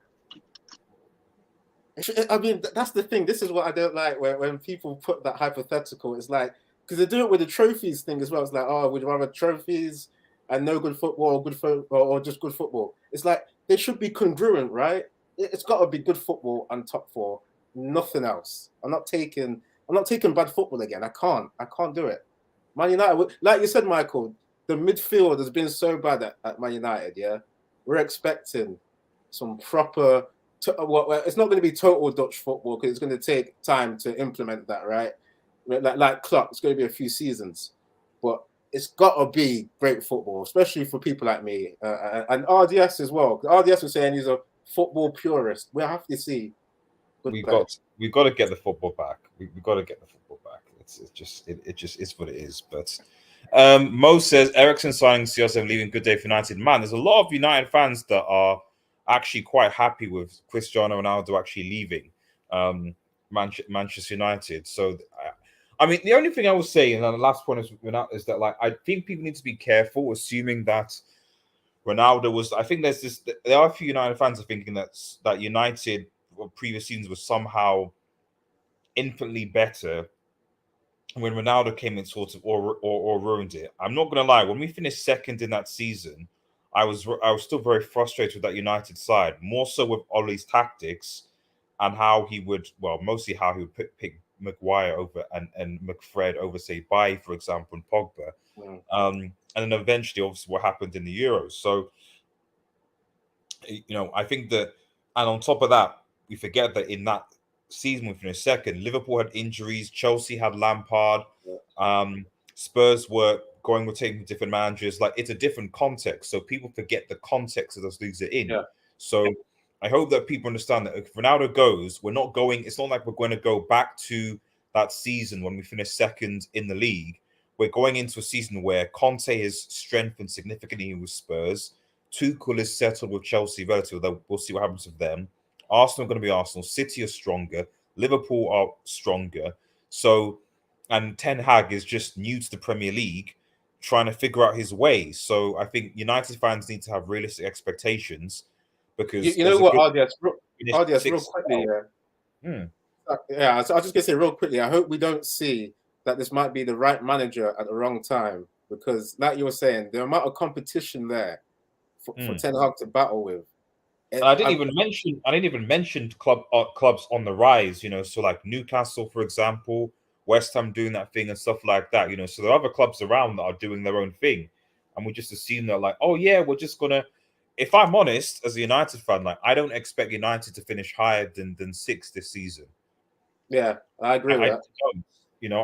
I mean, that's the thing. This is what I don't like when people put that hypothetical. It's like, because they do it with the trophies thing as well. It's like, oh, we'd rather trophies and no good football, or just good football. It's like they should be congruent, right? It's got to be good football and top four, nothing else. I'm not taking bad football again. I can't do it. Man United, like you said, Michael, the midfield has been so bad at Man United. Yeah, we're expecting some proper. It's not going to be total Dutch football because it's going to take time to implement that, right? Like Klopp, it's going to be a few seasons, but it's got to be great football, especially for people like me and RDS as well. RDS was saying he's a football purist. We have to see. We've got to get the football back. We've got to get the football back. It just is what it is. But Mo says Eriksen signing CR7 leaving. Good day for United. Man, there's a lot of United fans that are actually quite happy with Cristiano Ronaldo actually leaving Manchester United. So, I mean, the only thing I will say, and the last point is that, like, I think people need to be careful assuming that Ronaldo was. I think there are a few United fans are thinking that United or previous seasons was somehow infinitely better when Ronaldo came in, sort of, or ruined it. I'm not going to lie. When we finished second in that season, I was still very frustrated with that United side, more so with Ole's tactics and how he would, mostly how he would pick Maguire over and McFred over, say, Bailly, for example, and Pogba. And then eventually, obviously, what happened in the Euros. So, I think that, and on top of that, we forget that in that season we finished second, Liverpool had injuries, Chelsea had Lampard, Spurs were rotating with different managers. Like, it's a different context, so people forget the context that those leagues are in. So I hope that people understand that if Ronaldo goes, we're not going. It's not like we're going to go back to that season when we finished second in the league. We're going into a season where Conte has strengthened significantly with Spurs. Tuchel is settled with Chelsea relatively. We'll see what happens with them. Arsenal are going to be Arsenal. City are stronger. Liverpool are stronger. So, and Ten Hag is just new to the Premier League, trying to figure out his way. So I think United fans need to have realistic expectations, because you know what, RDS, real quickly. Yeah, so I was just gonna say real quickly. I hope we don't see that this might be the right manager at the wrong time, because, like you were saying, the amount of competition there for Ten Hag to battle with. I didn't even mention clubs on the rise. So like Newcastle, for example, West Ham doing that thing and stuff like that. So there are other clubs around that are doing their own thing, and we just assume that, like, oh yeah, we're just gonna. If I'm honest, as a United fan, like, I don't expect United to finish higher than 6th this season. Yeah, I agree with that.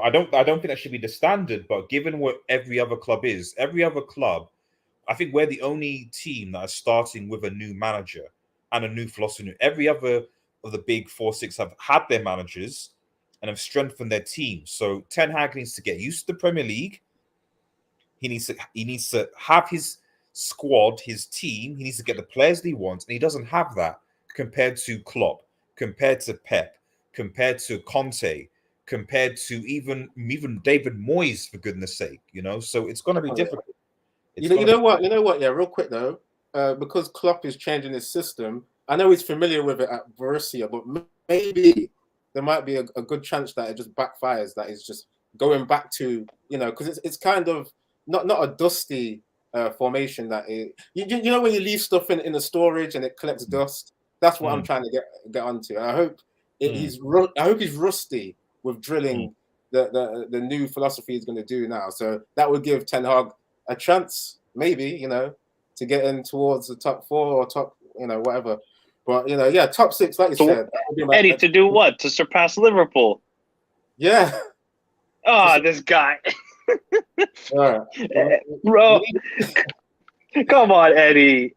I don't think that should be the standard. But given what every other club is, I think we're the only team that is starting with a new manager and a new philosophy. Every other of the big 4-6 have had their managers and have strengthened their team. So Ten Hag needs to get used to the Premier League. He needs to have his squad, his team. He needs to get the players that he wants, and he doesn't have that compared to Klopp, compared to Pep, compared to Conte, compared to even David Moyes, for goodness sake. So it's going to be difficult. You know what? Yeah, real quick though, because Klopp is changing his system. I know he's familiar with it at Borussia, but maybe there might be a good chance that it just backfires. That is just going back to, because it's kind of not a dusty formation that you know when you leave stuff in the storage and it collects dust. That's what I'm trying to get onto. And I hope he's rusty with drilling the new philosophy he's going to do now. So that would give Ten Hag a chance, maybe, to get in towards the top 4 or top, whatever. But top 6, like you said. Eddie, to do what? To surpass Liverpool? Yeah. Oh, this guy. Right. Bro. Come on, Eddie.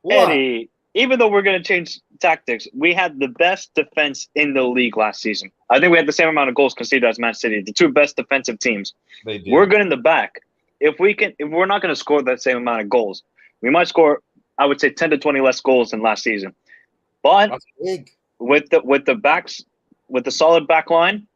What? Eddie, even though we're going to change tactics, we had the best defense in the league last season. I think we had the same amount of goals conceded as Man City, the 2 best defensive teams. They did. We're good in the back. If we're not going to score that same amount of goals, we might score, I would say, 10 to 20 less goals than last season. But That's big. with the solid back line,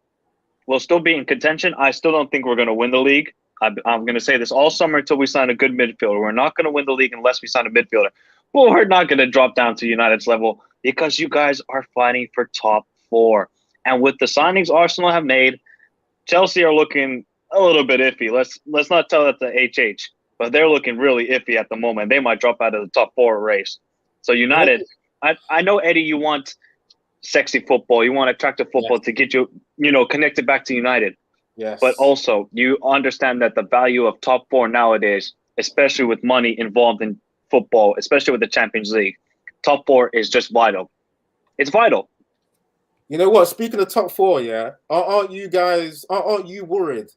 we'll still be in contention. I still don't think we're going to win the league. I'm going to say this all summer until we sign a good midfielder. We're not going to win the league unless we sign a midfielder. But we're not going to drop down to United's level because you guys are fighting for top 4. And with the signings Arsenal have made, Chelsea are looking a little bit iffy. Let's not tell that to HH, but they're looking really iffy at the moment. They might drop out of the top 4 race. So United, I know, Eddie, you want sexy football. You want attractive football to get you, connected back to United. Yes. But also, you understand that the value of top 4 nowadays, especially with money involved in football, especially with the Champions League, top 4 is just vital. It's vital. You know what? Speaking of top 4, aren't you worried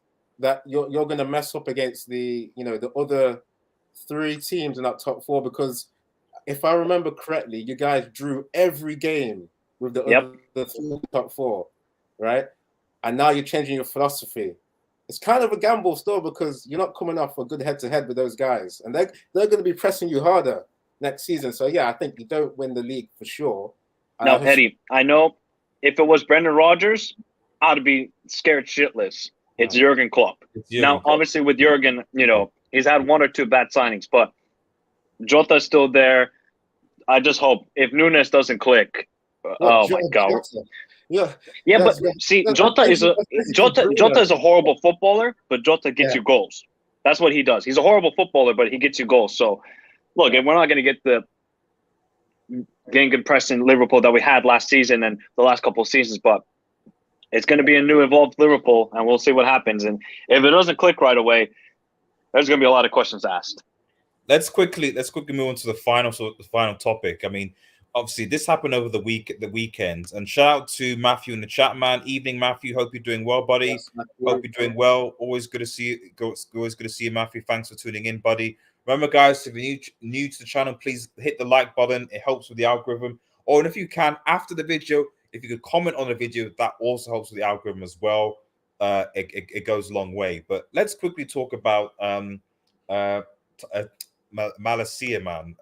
that you're going to mess up against the other 3 teams in that top 4? Because if I remember correctly, you guys drew every game with the other 3 top 4, right? And now you're changing your philosophy. It's kind of a gamble still because you're not coming off a good head-to-head with those guys, and they're going to be pressing you harder next season. So I think you don't win the league for sure. No, Eddie, I know if it was Brendan Rodgers, I'd be scared shitless. It's Jurgen Klopp. Now, obviously, with Jurgen, he's had 1 or 2 bad signings, but Jota's still there. I just hope if Nunes doesn't click, my God. Yeah, but see, Jota is a horrible footballer, but Jota gets you goals. That's what he does. He's a horrible footballer, but he gets you goals. So, look, if we're not going to get the getting press in Liverpool that we had last season and the last couple of seasons, but it's going to be a new evolved Liverpool, and we'll see what happens. And if it doesn't click right away, there's going to be a lot of questions asked. Let's quickly move on to the final topic. I mean, obviously, this happened over the weekend. And shout out to Matthew in the chat, man. Evening, Matthew. Hope you're doing well, buddy. Yes, hope you're doing well. Always good to see you. Always good to see you, Matthew. Thanks for tuning in, buddy. Remember, guys, if you're new to the channel, please hit the like button. It helps with the algorithm. Or if you can, after the video, if you could comment on the video, that also helps with the algorithm as well. It goes a long way. But let's quickly talk about Malacia, man.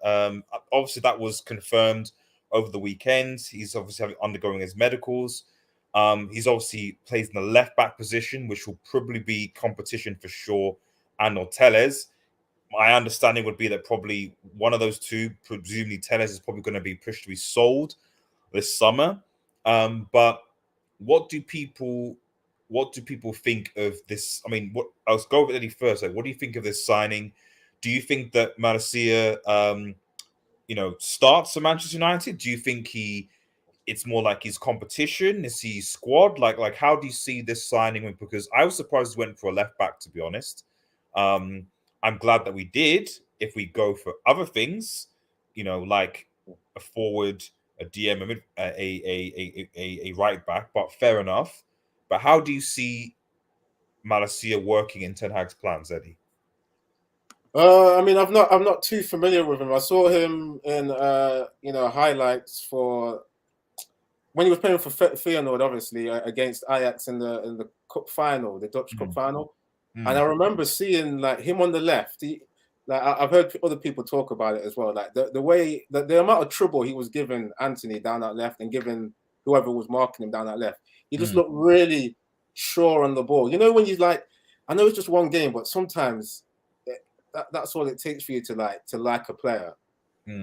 Obviously, that was confirmed over the weekend. He's obviously undergoing his medicals. He's obviously plays in the left back position, which will probably be competition for Shaw and or Telles. My understanding would be that probably one of those 2, presumably Telles, is probably going to be pushed to be sold this summer. But what do people think of this? I mean, I'll go with Eddie first. Like, what do you think of this signing? Do you think that Malacia, starts for Manchester United? Do you think it's more like his competition? Is he squad? Like how do you see this signing? Because I was surprised he went for a left back, to be honest. I'm glad that we did. If we go for other things, like a forward, a DM, a right back, but fair enough. But how do you see Malacia working in Ten Hag's plans, Eddie? I mean, I'm not too familiar with him. I saw him in highlights for when he was playing for Feyenoord, obviously against Ajax in the cup final, the Dutch cup final. And I remember seeing like him on the left. I've heard other people talk about it as well. Like the way that the amount of trouble he was giving Anthony down that left and giving whoever was marking him down that left. He just looked really sure on the ball. When he's like, I know it's just one game, but sometimes that's all it takes for you to like a player.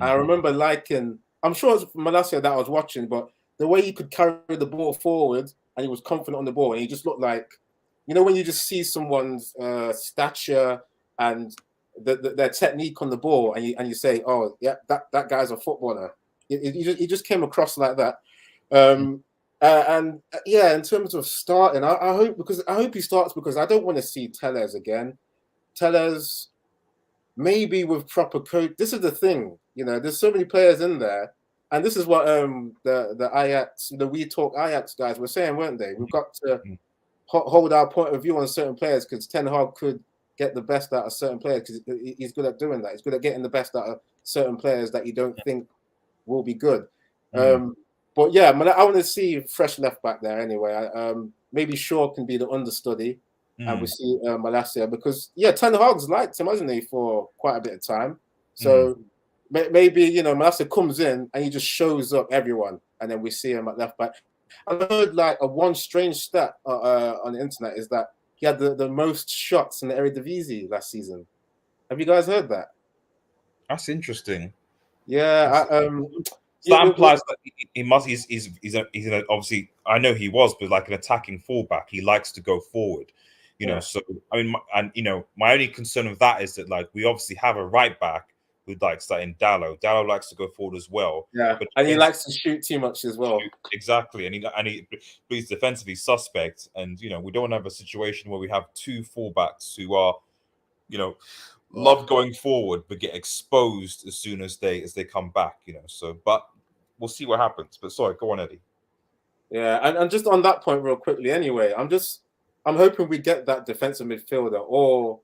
I remember liking. I'm sure it's Malacia that I was watching, but the way he could carry the ball forward and he was confident on the ball, and he just looked like when you just see someone's stature and their technique on the ball, and you say, oh yeah, that guy's a footballer. He just came across like that. And yeah, in terms of starting, I hope he starts, because I don't want to see Telles again. Telles, maybe with proper coach. This is the thing, there's so many players in there, and this is what the Ajax, the We Talk Ajax guys were saying, weren't they? We've got to hold our point of view on certain players, because Ten Hag could get the best out of certain players, because he's good at doing that. He's good at getting the best out of certain players that you don't think will be good. But yeah, I want to see fresh left back there anyway. Maybe Shaw can be the understudy, and we see Malacia, because Ten Hag's liked him, hasn't he, for quite a bit of time. So maybe Malacia comes in and he just shows up everyone, and then we see him at left back. I heard like one strange stat on the internet is that he had the most shots in the Eredivisie last season. Have you guys heard that? That's interesting. Yeah. So that implies that he's obviously, I know he was, but like an attacking fullback, he likes to go forward, So I mean, my only concern with that is that, like, we obviously have a right back who likes that in Dallo. Dallo likes to go forward as well. Yeah, but he likes to shoot too much as well. Exactly, and he plays defensively suspect, and we don't have a situation where we have two fullbacks who are, love going forward but get exposed as soon as they come back, So, but we'll see what happens. But sorry, go on, Eddie. Yeah, and just on that point, real quickly. Anyway, I'm hoping we get that defensive midfielder, or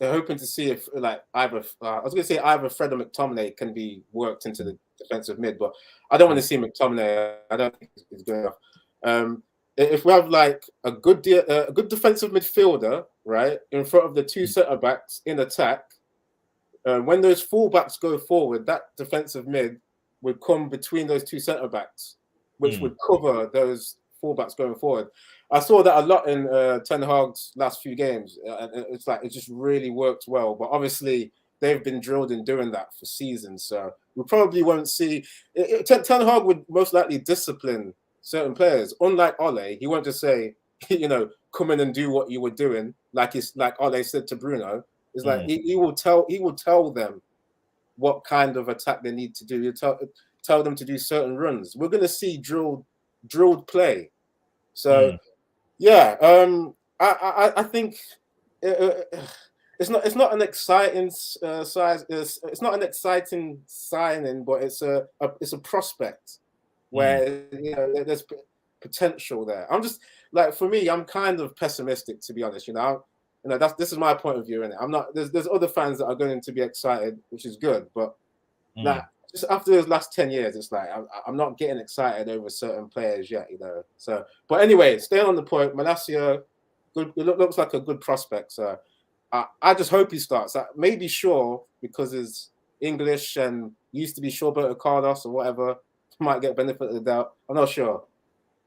hoping to see if like either Fred or McTominay can be worked into the defensive mid, but I don't want to see McTominay. I don't think he's good enough. If we have like a good defensive midfielder, right, in front of the two centre backs in attack, when those full backs go forward, that defensive mid would come between those two centre backs, which would cover those full backs going forward. I saw that a lot in Ten Hag's last few games. It's like it just really worked well. But obviously, they've been drilled in doing that for seasons, so we probably won't see. Ten Hag would most likely discipline certain players. Unlike Ole, he won't just say, come in and do what you were doing, like Ole said to Bruno. It's like he will tell them what kind of attack they need to do. He'll tell them to do certain runs. We're going to see drilled play. So yeah, I think it's not an exciting size. It's not an exciting signing, but it's a prospect where there's potential there. I'm just like, for me, I'm kind of pessimistic, to be honest. This is my point of view in it. I'm not. There's other fans that are going to be excited, which is good, but just after those last 10 years, it's like I'm not getting excited over certain players yet, So, but anyway, staying on the point, Malacia, good. It looks like a good prospect. So, I just hope he starts. Maybe Shaw, because he's English and used to be Shawberto Carlos or whatever, might get benefit of the doubt. I'm not sure,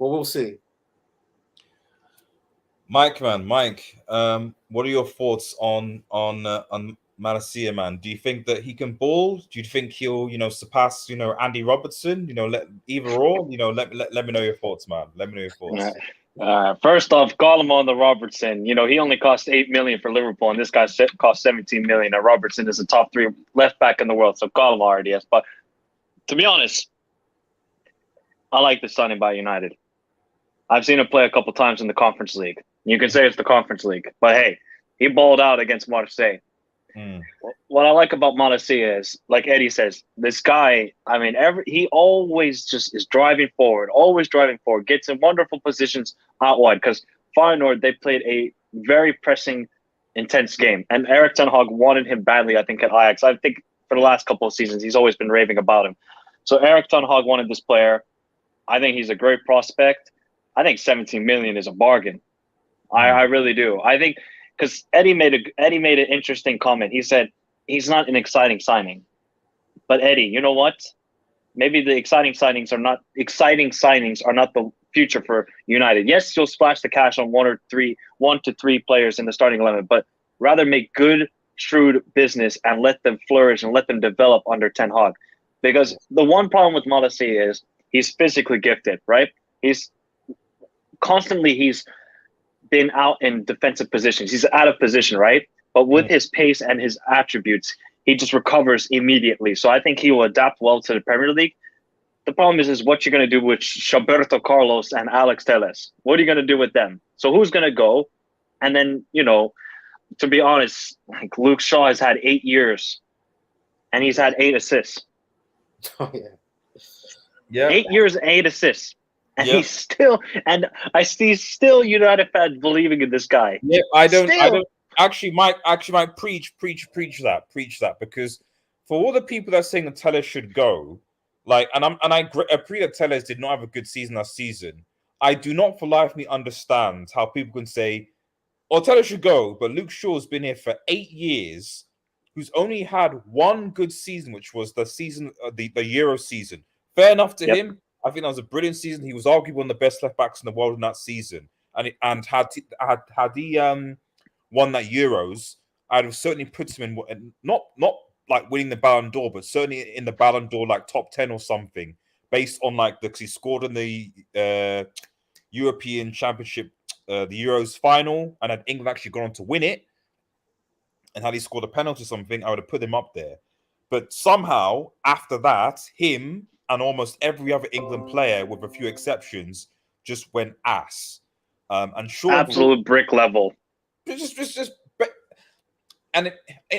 but we'll see. Mike, what are your thoughts on Malacia, man? Do you think that he can ball? Do you think he'll, surpass, Andy Robertson? Either or, let me know your thoughts, man. Let me know your thoughts. First off, call him on the Robertson. He only cost $8 million for Liverpool, and this guy cost $17 million. And Robertson is a top 3 left back in the world, so call him RDS. But to be honest, I like the signing by United. I've seen him play a couple times in the Conference League. You can say it's the Conference League, but hey, he balled out against Marseille. What I like about Malacia is, like Eddie says, this guy, I mean, he always just is driving forward, gets in wonderful positions out wide, because Feyenoord, they played a very pressing, intense game, and Erik ten Hag wanted him badly, I think, at Ajax. I think for the last couple of seasons, he's always been raving about him. So Erik ten Hag wanted this player. I think he's a great prospect. I think 17 million is a bargain. I really do. I think, because Eddie made an interesting comment. He said he's not an exciting signing. But Eddie, you know what? Maybe the exciting signings are not the future for United. Yes, you'll splash the cash on one to three players in the starting 11, but rather make good, shrewd business and let them flourish and let them develop under Ten Hag. Because the one problem with Malacia is he's physically gifted, right? He's been out in defensive positions. He's out of position, right? But with his pace and his attributes, he just recovers immediately. So I think he will adapt well to the Premier League. The problem is what you're going to do with Roberto Carlos and Alex Telles. What are you going to do with them? So who's going to go? And then, to be honest, like Luke Shaw has had 8 years, and he's had 8 assists. Oh, yeah. Yeah. 8 years, 8 assists. And Yeah. he's still, and I see still United fans believing in this guy. Yeah, I don't actually, Mike, preach that, because for all the people that are saying that Telles should go, like, and I agree that Telles did not have a good season last season. I do not for life of me understand how people can say, "Oh, Telles should go," but Luke Shaw's been here for 8 years, who's only had one good season, which was the season, the Euro season. Fair enough to him. I think that was a brilliant season. He was arguably one of the best left backs in the world in that season, and had he won that Euros, I'd have certainly put him in not like winning the Ballon d'Or, but certainly in the Ballon d'Or like top 10 or something, based on like because he scored in the European Championship, the Euros final, and had England actually gone on to win it, and had he scored a penalty or something, I would have put him up there. But somehow after that, him and almost every other England player, with a few exceptions, just went ass. And Shaw, absolute brick level.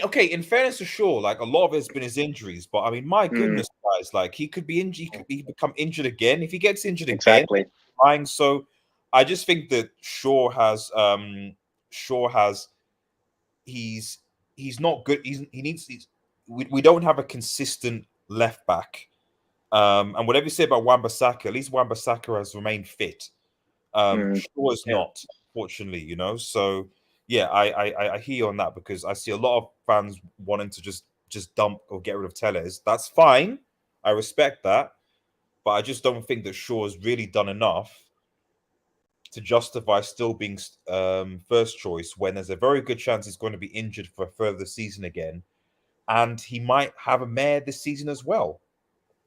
Okay, in fairness to Shaw, like a lot of it's been his injuries, but I mean, my goodness, guys, like he could be injured, he could become injured again if he gets injured again. Fine. So I just think that Shaw has he's not good. We don't have a consistent left back. And whatever you say about Wan-Bissaka, at least Wan-Bissaka has remained fit. Shaw is not, fortunately, So yeah, I hear you on that, because I see a lot of fans wanting to just dump or get rid of Telles. That's fine. I respect that. But I just don't think that Shaw has really done enough to justify still being first choice when there's a very good chance he's going to be injured for a further season again. And he might have a mare this season as well.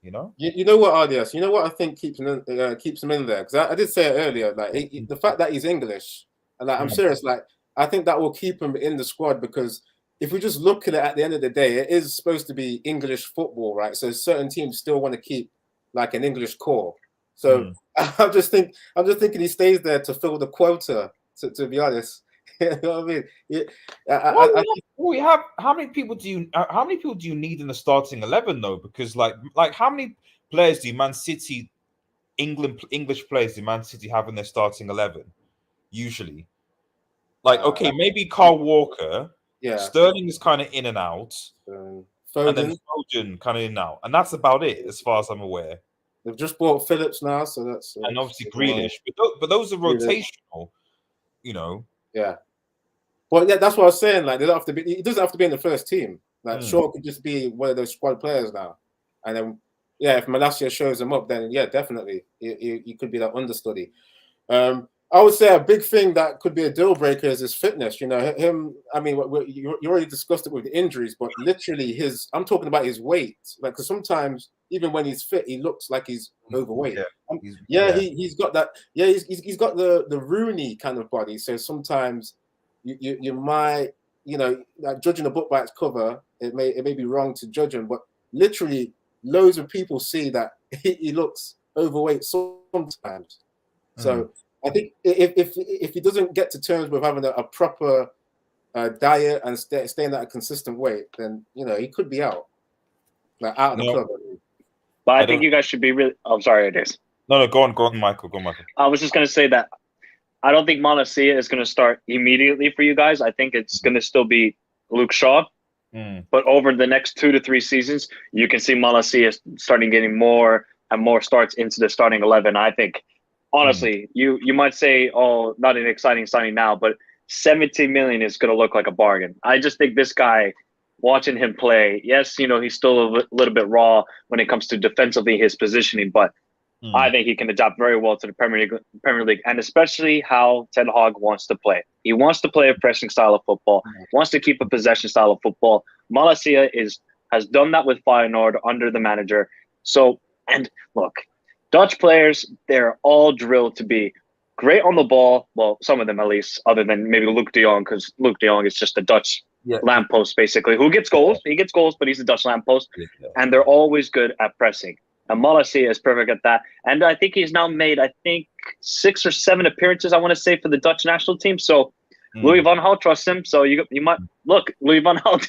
You know what, RDS? You know what I think keeps him in there? Because I did say it earlier. Like the fact that he's English, and like I'm serious. Like I think that will keep him in the squad, because if we just look at it at the end of the day, it is supposed to be English football, right? So certain teams still want to keep like an English core. So I'm just thinking he stays there to fill the quota. To be honest. You know what I mean? Yeah, how many people do you need in the starting 11 though? Because like how many players do Man City, English players do Man City have in their starting 11? Usually, like okay, maybe Kyle Walker, Sterling is kind of in and out, and then Foden kind of in and out, and that's about it as far as I'm aware. They've just bought Phillips now, so that's and obviously Grealish, but those are rotational, Yeah. Well, yeah, that's what I was saying. Like, they don't have to be. He doesn't have to be in the first team. Like, Shaw could just be one of those squad players now. And then, if Malacia shows him up, then definitely, he could be that understudy. I would say a big thing that could be a deal breaker is his fitness. Him. I mean, you already discussed it with the injuries, but literally I'm talking about his weight. Like, because sometimes even when he's fit, he looks like he's overweight. He's got that. Yeah, he's got the Rooney kind of body. So sometimes. You might, like judging a book by its cover, it may be wrong to judge him, but literally loads of people see that he looks overweight sometimes. So I think if he doesn't get to terms with having a proper diet and staying at a consistent weight, then he could be out, like out of the club. But I think you guys should be really. I'm sorry, it is. No, go on, Michael. Go, Michael. I was just gonna say that. I don't think Malacia is going to start immediately for you guys. I think it's going to still be Luke Shaw. But over the next 2 to 3 seasons, you can see Malacia starting getting more and more starts into the starting 11. I think, honestly, you might say, oh, not an exciting signing now, but 17 million is going to look like a bargain. I just think this guy, watching him play, yes, he's still a little bit raw when it comes to defensively his positioning, but I think he can adapt very well to the Premier League, and especially how Ten Hag wants to play. He wants to play a pressing style of football, wants to keep a possession style of football. Malacia has done that with Feyenoord under the manager. So, and look, Dutch players, they're all drilled to be great on the ball. Well, some of them at least, other than maybe Luke de Jong, because Luke de Jong is just a Dutch lamppost, basically, who gets goals. He gets goals, but he's a Dutch lamppost. And they're always good at pressing. And Malacia is perfect at that. And I think he's now made, 6 or 7 appearances, I want to say, for the Dutch national team. So Louis van Gaal trusts him. So you might look. Louis van Gaal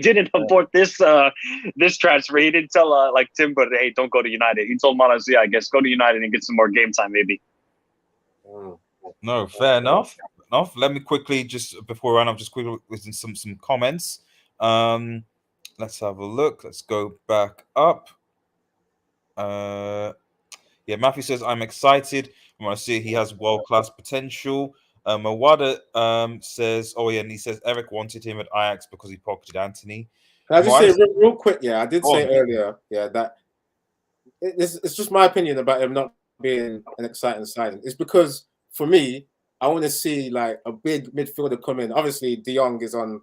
didn't abort this transfer. He didn't tell like Timber, hey, don't go to United. He told Malacia, I guess, go to United and get some more game time, maybe. No, fair enough. Let me quickly, just before we run off, just quickly listen some comments. Let's have a look. Let's go back up. Matthew says, I'm excited. I want to see he has world-class potential. Mawada says, and he says Eric wanted him at Ajax because he pocketed Anthony. Can I just say real quick? Yeah, I did say earlier, that it's just my opinion about him not being an exciting signing. It's because for me, I want to see like a big midfielder come in. Obviously, De Jong is on,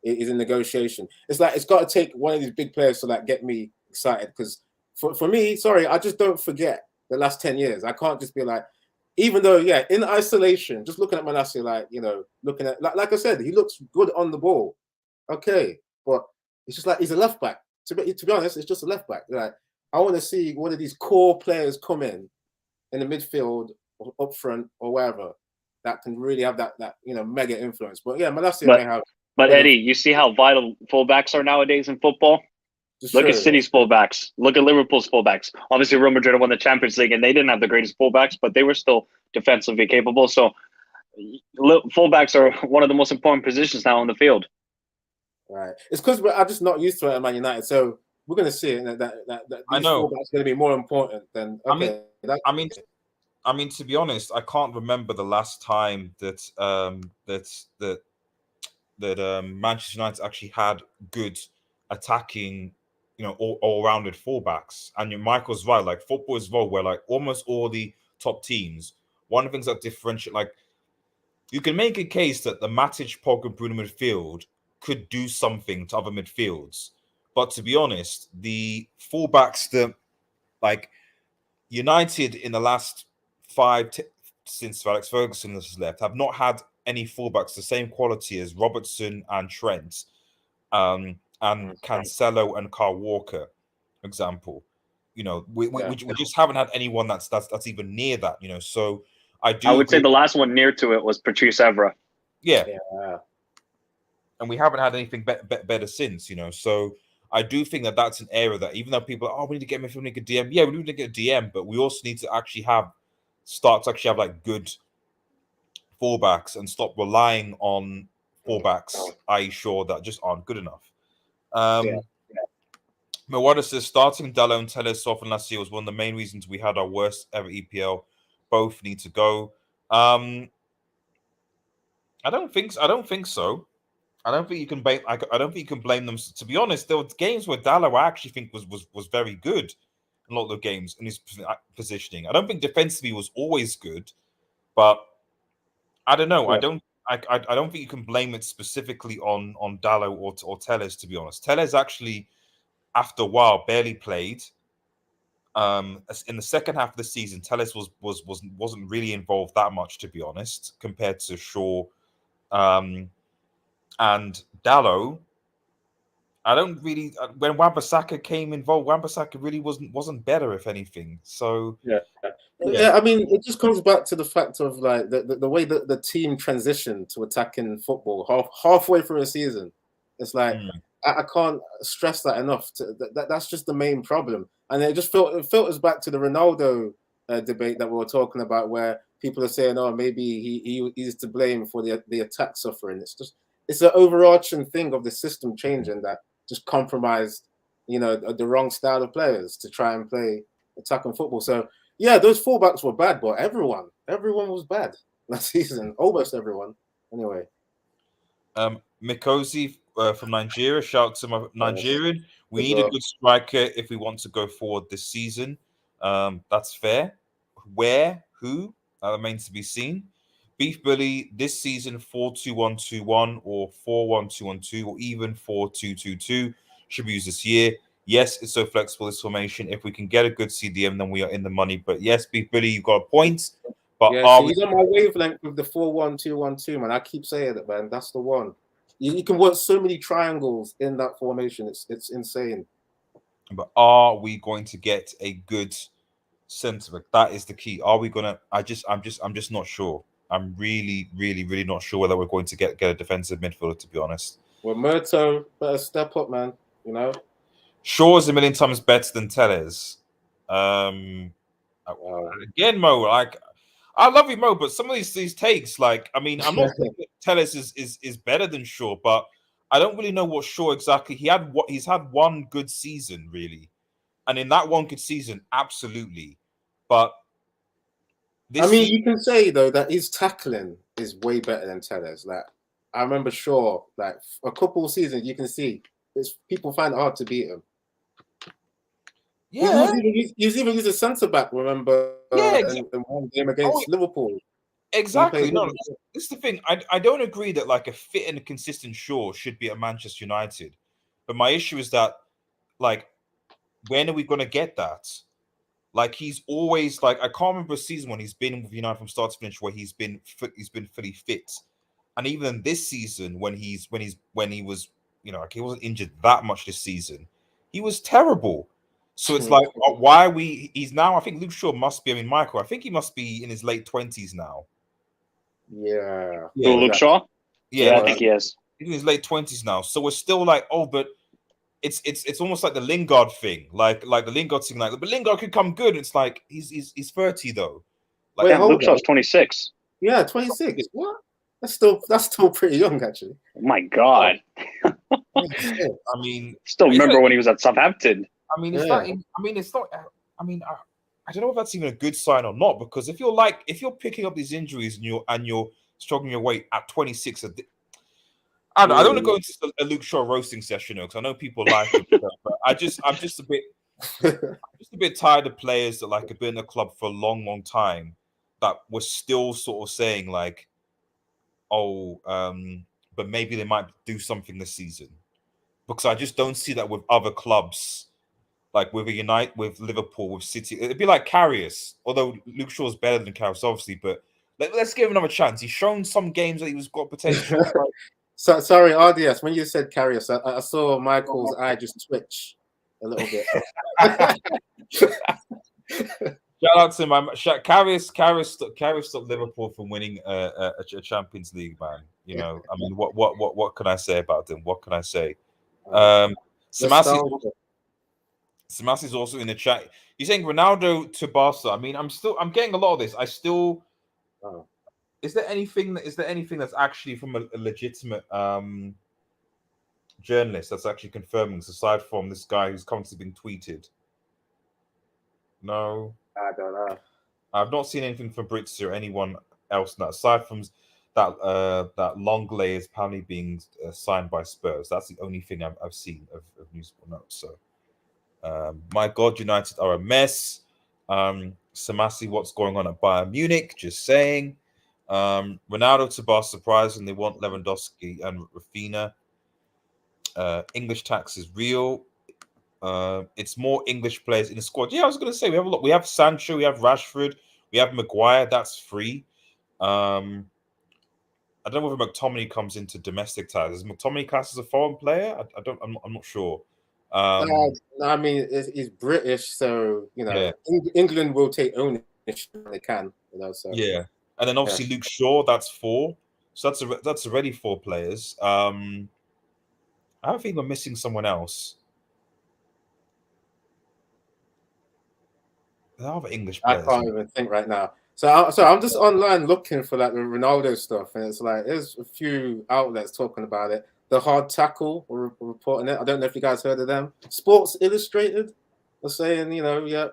is in negotiation. It's like it's got to take one of these big players to like get me excited. Because for me, sorry, I just don't forget the last 10 years. I can't just be like, even though, in isolation, just looking at Malacia, looking at like I said, he looks good on the ball. Okay, but it's just like he's a left back. To be honest, it's just a left back. Like I want to see one of these core players come in the midfield or up front or wherever that can really have that mega influence. But Malacia may have. But Eddie, you see how vital fullbacks are nowadays in football? Look at City's fullbacks. Look at Liverpool's fullbacks. Obviously, Real Madrid won the Champions League, and they didn't have the greatest fullbacks, but they were still defensively capable. So, fullbacks are one of the most important positions now on the field. Right. It's because I'm just not used to it at Man United. So we're going to see it that these fullbacks are going to be more important than. Okay. I mean, to be honest, I can't remember the last time that Manchester United actually had good attacking, all-rounded fullbacks. And Michael's right, like football as well, where like almost all the top teams, one of the things that differentiate, like you can make a case that the Matic, Pogba, Bruno midfield could do something to other midfields. But to be honest, the fullbacks that like United in the last 5 since Alex Ferguson has left have not had any fullbacks the same quality as Robertson and Trent. And Cancelo and Kyle Walker, for example, we just haven't had anyone that's even near that, So I would say the last one near to it was Patrice Evra. Yeah. And we haven't had anything better since, So I do think that that's an area that even though people are, we need to get midfield, we need to get DM. Yeah, we need to get a DM, but we also need to actually have like good fullbacks and stop relying on fullbacks, i.e. Shaw, that just aren't good enough. Mawada says starting Dalot and Telles off last year was one of the main reasons we had our worst ever EPL. Both need to go. I don't think so. I don't think you can blame. I don't think you can blame them. To be honest, there were games where Dalot I actually think was very good in a lot of the games in his positioning. I don't think defensively was always good, but I don't know. Yeah. I don't think you can blame it specifically on Dalot or Telles, to be honest. Telles actually, after a while, barely played. In the second half of the season, Telles wasn't really involved that much, to be honest, compared to Shaw. And Dalot, I don't really. When Wan-Bissaka came involved, Wan-Bissaka really wasn't better, if anything. So yeah, I mean, it just comes back to the fact of like the way that the team transitioned to attacking football halfway through a season. It's like I can't stress that enough. That's just the main problem, and it filters back to the Ronaldo debate that we were talking about, where people are saying, "Oh, maybe he's to blame for the attack suffering." It's an overarching thing of the system changing that just compromised, the wrong style of players to try and play attacking football. So yeah, those fullbacks were bad, but everyone was bad last season. Almost everyone. Anyway. Mikosi from Nigeria, shout to my Nigerian. We need a good striker if we want to go forward this season. That's fair. Where? Who? That remains to be seen. Beef Bully, this season 4-2-1-2-1 or 4-1-2-1-2 or even 4-2-2-2 should be used this year. Yes, it's so flexible, this formation. If we can get a good CDM, then we are in the money. But yes, Beef Bully, you've got a point. But Yeah, are see, we? he's on my wavelength with the 4-1-2-1-2, man. I keep saying it, man. That's the one. You can work so many triangles in that formation. It's insane. But are we going to get a good centre back? That is the key. Are we gonna? I'm just not sure. I'm really, really, really not sure whether we're going to get a defensive midfielder. To be honest, Well, Murto better step up, man. You know. Shaw is a million times better than Tellez. Um, Again, Mo, like I love you, Mo, but some of these takes, like I mean, I'm not saying that Tellez is better than Shaw, but I don't really know what Shaw exactly. He's had one good season, really, and in that one good season, absolutely. But I this mean, season, you can say though that his tackling is way better than Tellez. Like I remember Shaw, like a couple of seasons, you can see it's people find it hard to beat him. yeah, He was even used as centre back. Remember, yeah, in one game against Liverpool. exactly. No, this is the thing. I don't agree that like a fit and a consistent Shaw should be at Manchester United, but my issue is that like when are we going to get that? Like he's always like I can't remember a season when he's been with United from start to finish where he's been fully fit, and even this season when he was like he wasn't injured that much this season, he was terrible. So it's like why are we? He's now I think Luke Shaw must be. I mean Michael, I think he must be in his late 20s now. Yeah. Who, Luke Shaw? Yeah, I think he is. He's in his late 20s now. So we're still like, oh, but it's almost like the Lingard thing, like the Lingard thing, like but Lingard could come good. It's like he's 30 though. Like, Wait, hold Luke Shaw's 26. Yeah, 26. What? That's still pretty young, actually. Oh my God. I mean, Still remember when he was at Southampton. I mean, it's not. I mean, it's not. I mean, I don't know if that's even a good sign or not because if you're picking up these injuries and you're struggling your way at 26. I don't want to go into a Luke Shaw roasting session because I know people like him, but I'm just a bit tired of players that like have been in the club for a long, long time that were still sort of saying like, oh, but maybe they might do something this season because I just don't see that with other clubs, like with with Liverpool, with City. It'd be like Karius, although Luke Shaw's better than Karius, obviously, but let's give him another chance. He's shown some games that he was got potential. So sorry, RDS. When you said Karius, I saw Michael's eye just twitch a little bit. Shout out to my Karius stopped Liverpool from winning a Champions League, man. You know, I mean, what can I say about them? What can I say? Samasi's also in the chat. He's saying Ronaldo to Barca. I mean, I'm getting a lot of this. Is there anything that's actually from a legitimate journalist that's actually confirming this aside from this guy who's constantly being tweeted? No, I don't know. I've not seen anything from Fabrizio or anyone else that aside from that Longley is apparently being signed by Spurs. That's the only thing I've seen of news notes. So, my God, United are a mess. Samasi, what's going on at Bayern Munich? Just saying. Ronaldo to Barca surprise, and they want Lewandowski and Rafinha. English tax is real. It's more English players in the squad. Yeah, I was going to say we have a lot. We have Sancho, we have Rashford, we have Maguire. That's free. I don't know whether McTominay comes into domestic ties. Is McTominay classed as a foreign player? I'm not sure. I mean, he's British, so you know, Yeah. England will take ownership when they can. You know, so yeah, and then obviously Luke Shaw. That's 4. So that's already 4 players. I don't think we're missing someone else. There are other English players. I can't even think right now. So I'm just online looking for like the Ronaldo stuff, and it's like there's a few outlets talking about it. The Hard Tackle were reporting it. I don't know if you guys heard of them. Sports Illustrated are saying, you know, yeah.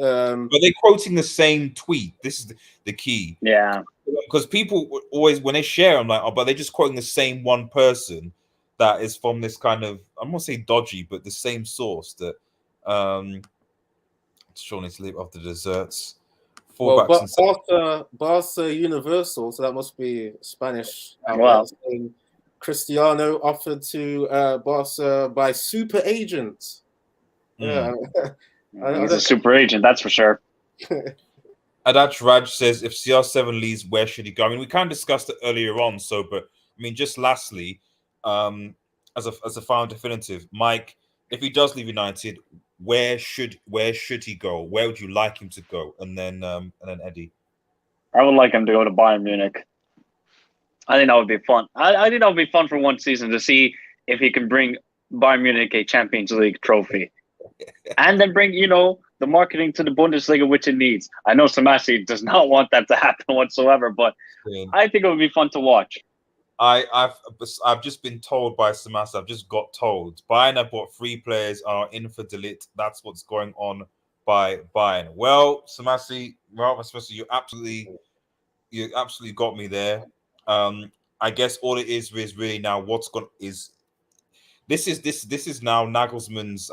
Are they quoting the same tweet? This is the key. Yeah. Because people always, when they share, I'm like, oh, but they're just quoting the same one person that is from this kind of, I'm not saying dodgy, but the same source that Sean needs to leave off the desserts. Barca Universal, so that must be Spanish. Wow. Cristiano offered to Barca by super agent. Yeah, he's a super agent, that's for sure. Adach Raj says, if CR7 leaves, where should he go? I mean, we kind of discussed it earlier on. So, but I mean, just lastly, as a final definitive, Mike, if he does leave United, where should he go? Where would you like him to go? And then Eddie. I would like him to go to Bayern Munich. I think that would be fun. I think that would be fun for one season to see if he can bring Bayern Munich a Champions League trophy, and then bring the marketing to the Bundesliga, which it needs. I know Samasi does not want that to happen whatsoever, but I think it would be fun to watch. I've just been told by Samasi. I've just got told Bayern have bought 3 players are in for delete. That's what's going on by Bayern. Well, Samasi, you absolutely got me there. I guess all it is really now this is now Nagelsmann's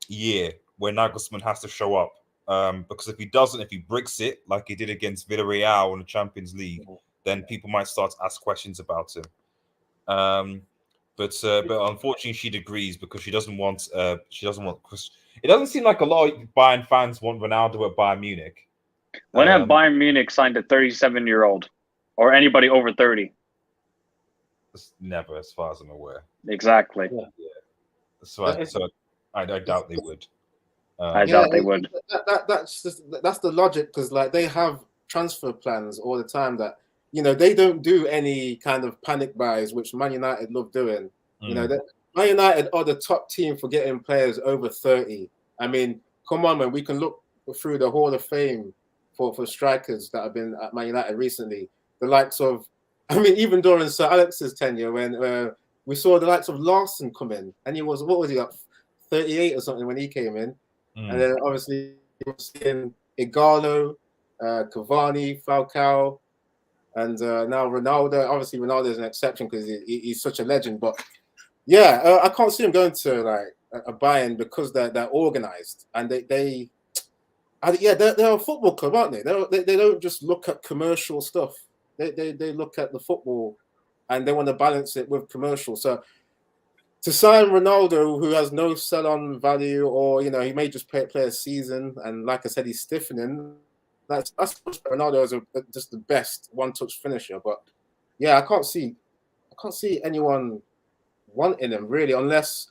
year where Nagelsmann has to show up, because if he bricks it like he did against Villarreal in the Champions League, then people might start to ask questions about him. But unfortunately she agrees because she doesn't want Chris. It doesn't seem like a lot of Bayern fans want Ronaldo at Bayern Munich. When have Bayern Munich signed a 37-year-old or anybody over 30? Never, as far as I'm aware. Exactly. Yeah. So I doubt they would. I doubt they would. That's the logic, because like they have transfer plans all the time that they don't do any kind of panic buys, which Man United love doing. Man United are the top team for getting players over 30. I mean, come on, man. We can look through the Hall of Fame for strikers that have been at Man United recently. The likes of, I mean, even during Sir Alex's tenure, when we saw the likes of Larson come in, and he was, what was he, up 38 or something when he came in, and then obviously we're seeing Igalo, Cavani, Falcao, and now Ronaldo. Obviously, Ronaldo is an exception because he's such a legend. But yeah, I can't see him going to like a Bayern because they're organized and they're a football club, aren't they? They don't just look at commercial stuff. They look at the football and they want to balance it with commercial. So to sign Ronaldo, who has no sell-on value, or he may just play a season, and like I said, he's stiffening. That's Ronaldo is just the best one-touch finisher. But yeah, I can't see anyone wanting him really, unless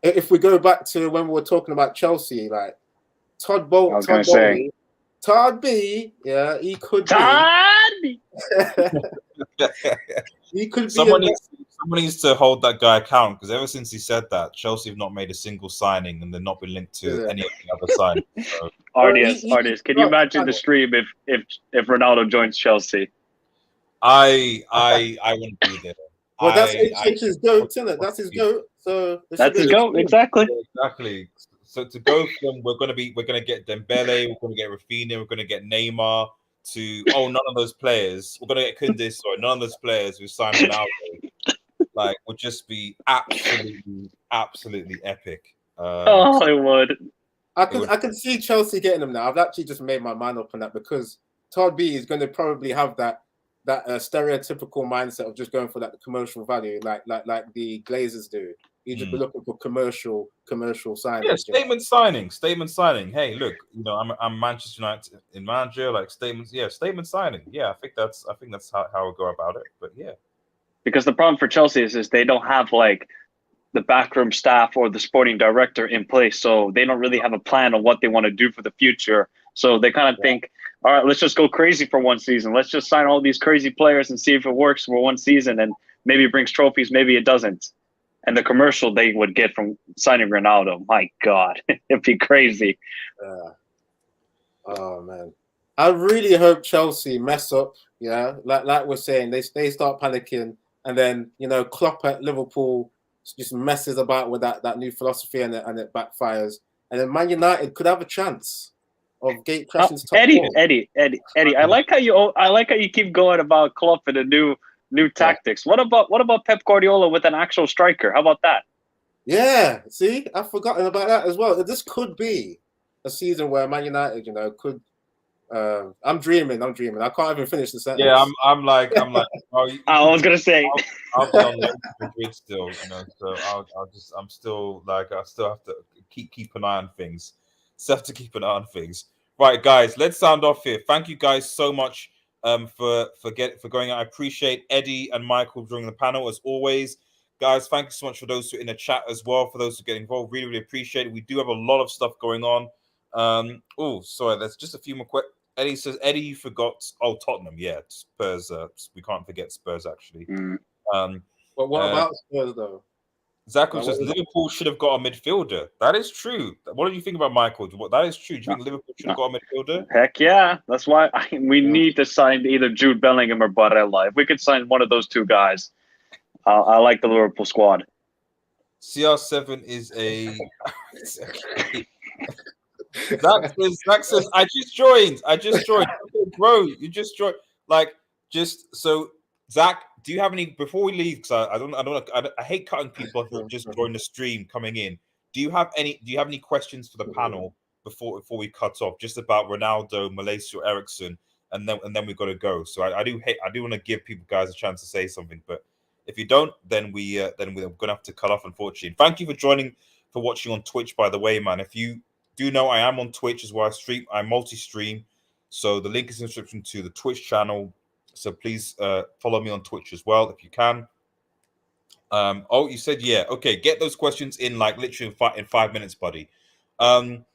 if we go back to when we were talking about Chelsea, like Todd B, yeah, he could be. He could be. Someone needs to hold that guy account, because ever since he said that, Chelsea have not made a single signing and they've not been linked to any of the other signings. So. Artists, can you imagine the stream if Ronaldo joins Chelsea? I wouldn't be there. Well, that's his goat, isn't it? That's his goat. So that's his goat, exactly. Exactly. So to go from we're gonna get Dembele, we're gonna get Rafinha, we're gonna get Neymar, to none of those players. We're gonna get Koundé, sorry, none of those players who signed Ronaldo. Like, would just be absolutely epic. It would. I can see Chelsea getting them now. I've actually just made my mind up on that, because Todd B is going to probably have that stereotypical mindset of just going for that commercial value, like the Glazers do. You just be looking for commercial signings. Yeah, statement signing. Hey, look, I'm Manchester United in manager, like statements. Yeah, statement signing. Yeah, I think that's how we go about it. But yeah. Because the problem for Chelsea is they don't have like the backroom staff or the sporting director in place, so they don't really have a plan on what they want to do for the future. So they kind of think, all right, let's just go crazy for one season. Let's just sign all these crazy players and see if it works for one season, and maybe it brings trophies, maybe it doesn't. And the commercial they would get from signing Ronaldo, my God, it'd be crazy. Oh man, I really hope Chelsea mess up. Yeah, like we're saying, they start panicking. And then, Klopp at Liverpool just messes about with that new philosophy, and it backfires. And then Man United could have a chance of gate crashing. Eddie. I like how you keep going about Klopp and the new tactics. What about Pep Guardiola with an actual striker? How about that? Yeah, see, I've forgotten about that as well. This could be a season where Man United, could. I'm dreaming. I can't even finish the sentence. Yeah, I'm like. Oh, I was gonna say. I'll be on Madrid still, so I still have to keep an eye on things. So have to keep an eye on things. Right, guys, let's sound off here. Thank you guys so much for going out. I appreciate Eddie and Michael during the panel as always. Guys, thank you so much for those who are in the chat as well, for those who get involved. Really, really appreciate it. We do have a lot of stuff going on. Sorry, there's just a few more questions. Eddie says, Eddie, you forgot. Oh, Tottenham, yeah, Spurs. We can't forget Spurs, actually. But what about Spurs, though? Zachary says Liverpool should have got a midfielder. That is true. What do you think about Michael? That is true. Do you think Liverpool should have got a midfielder? Heck yeah. That's why we need to sign either Jude Bellingham or Barella. If we could sign one of those two guys, I like the Liverpool squad. CR7 is a... Zach says, I just joined. Bro, you just joined. So, Zach, do you have any, before we leave, because I hate cutting people who have just joined the stream coming in. Do you have any questions for the panel before we cut off, just about Ronaldo, Malacia Eriksen, and then we've got to go. So I do want to give people guys a chance to say something, but if you don't, then we're gonna have to cut off, unfortunately. Thank you for watching on Twitch, by the way, man. If you do know, I am on Twitch as well. I multi-stream, so the link is in the description to the Twitch channel. So please follow me on Twitch as well if you can. You said yeah. Okay, get those questions in like literally in 5 minutes, buddy. Make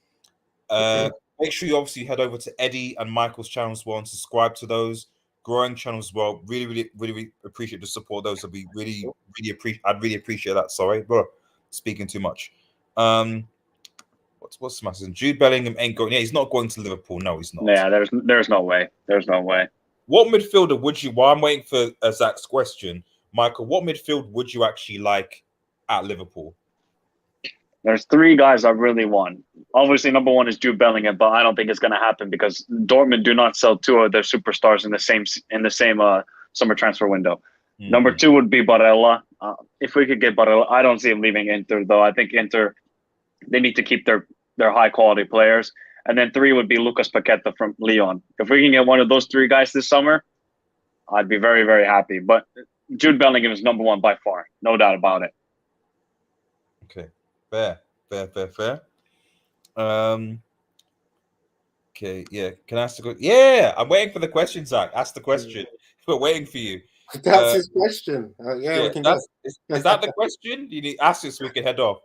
sure you obviously head over to Eddie and Michael's channels as well and subscribe to those growing channels as well. Really appreciate the support. Those would be I'd really appreciate that. Sorry, bro, speaking too much. What's the message? Jude Bellingham ain't going. Yeah, he's not going to Liverpool. No, he's not. Yeah, there's no way. There's no way. What midfielder would you? While I'm waiting for Zach's question, Michael, what midfield would you actually like at Liverpool? There's three guys I really want. Obviously, number one is Jude Bellingham, but I don't think it's going to happen because Dortmund do not sell two of their superstars in the same summer transfer window. Mm-hmm. Number two would be Barella. If we could get Barella, I don't see him leaving Inter though. I think Inter, they need to keep their high quality players. And then three would be Lucas Paqueta from Lyon. If we can get one of those three guys this summer, I'd be very, very happy. But Jude Bellingham is number one by far, no doubt about it. Okay, fair. Okay, yeah. Can I ask the question? Yeah, I'm waiting for the question, Zach. Ask the question. We're waiting for you. That's his question. Is that the question? You need ask us so we can head off.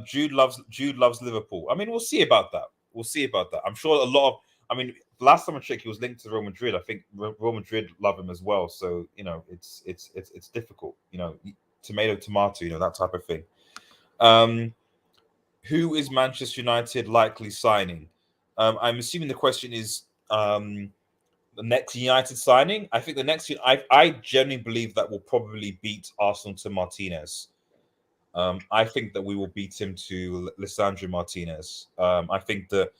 Jude loves Liverpool. I mean, we'll see about that. I'm sure a lot of. I mean, last time I checked, he was linked to Real Madrid. I think Real Madrid love him as well. So it's difficult. Tomato. That type of thing. Who is Manchester United likely signing? I'm assuming the question is the next United signing. I think the next. I genuinely believe that will probably beat Arsenal to Martinez. I think that we will beat him to Lisandro Martinez. I think the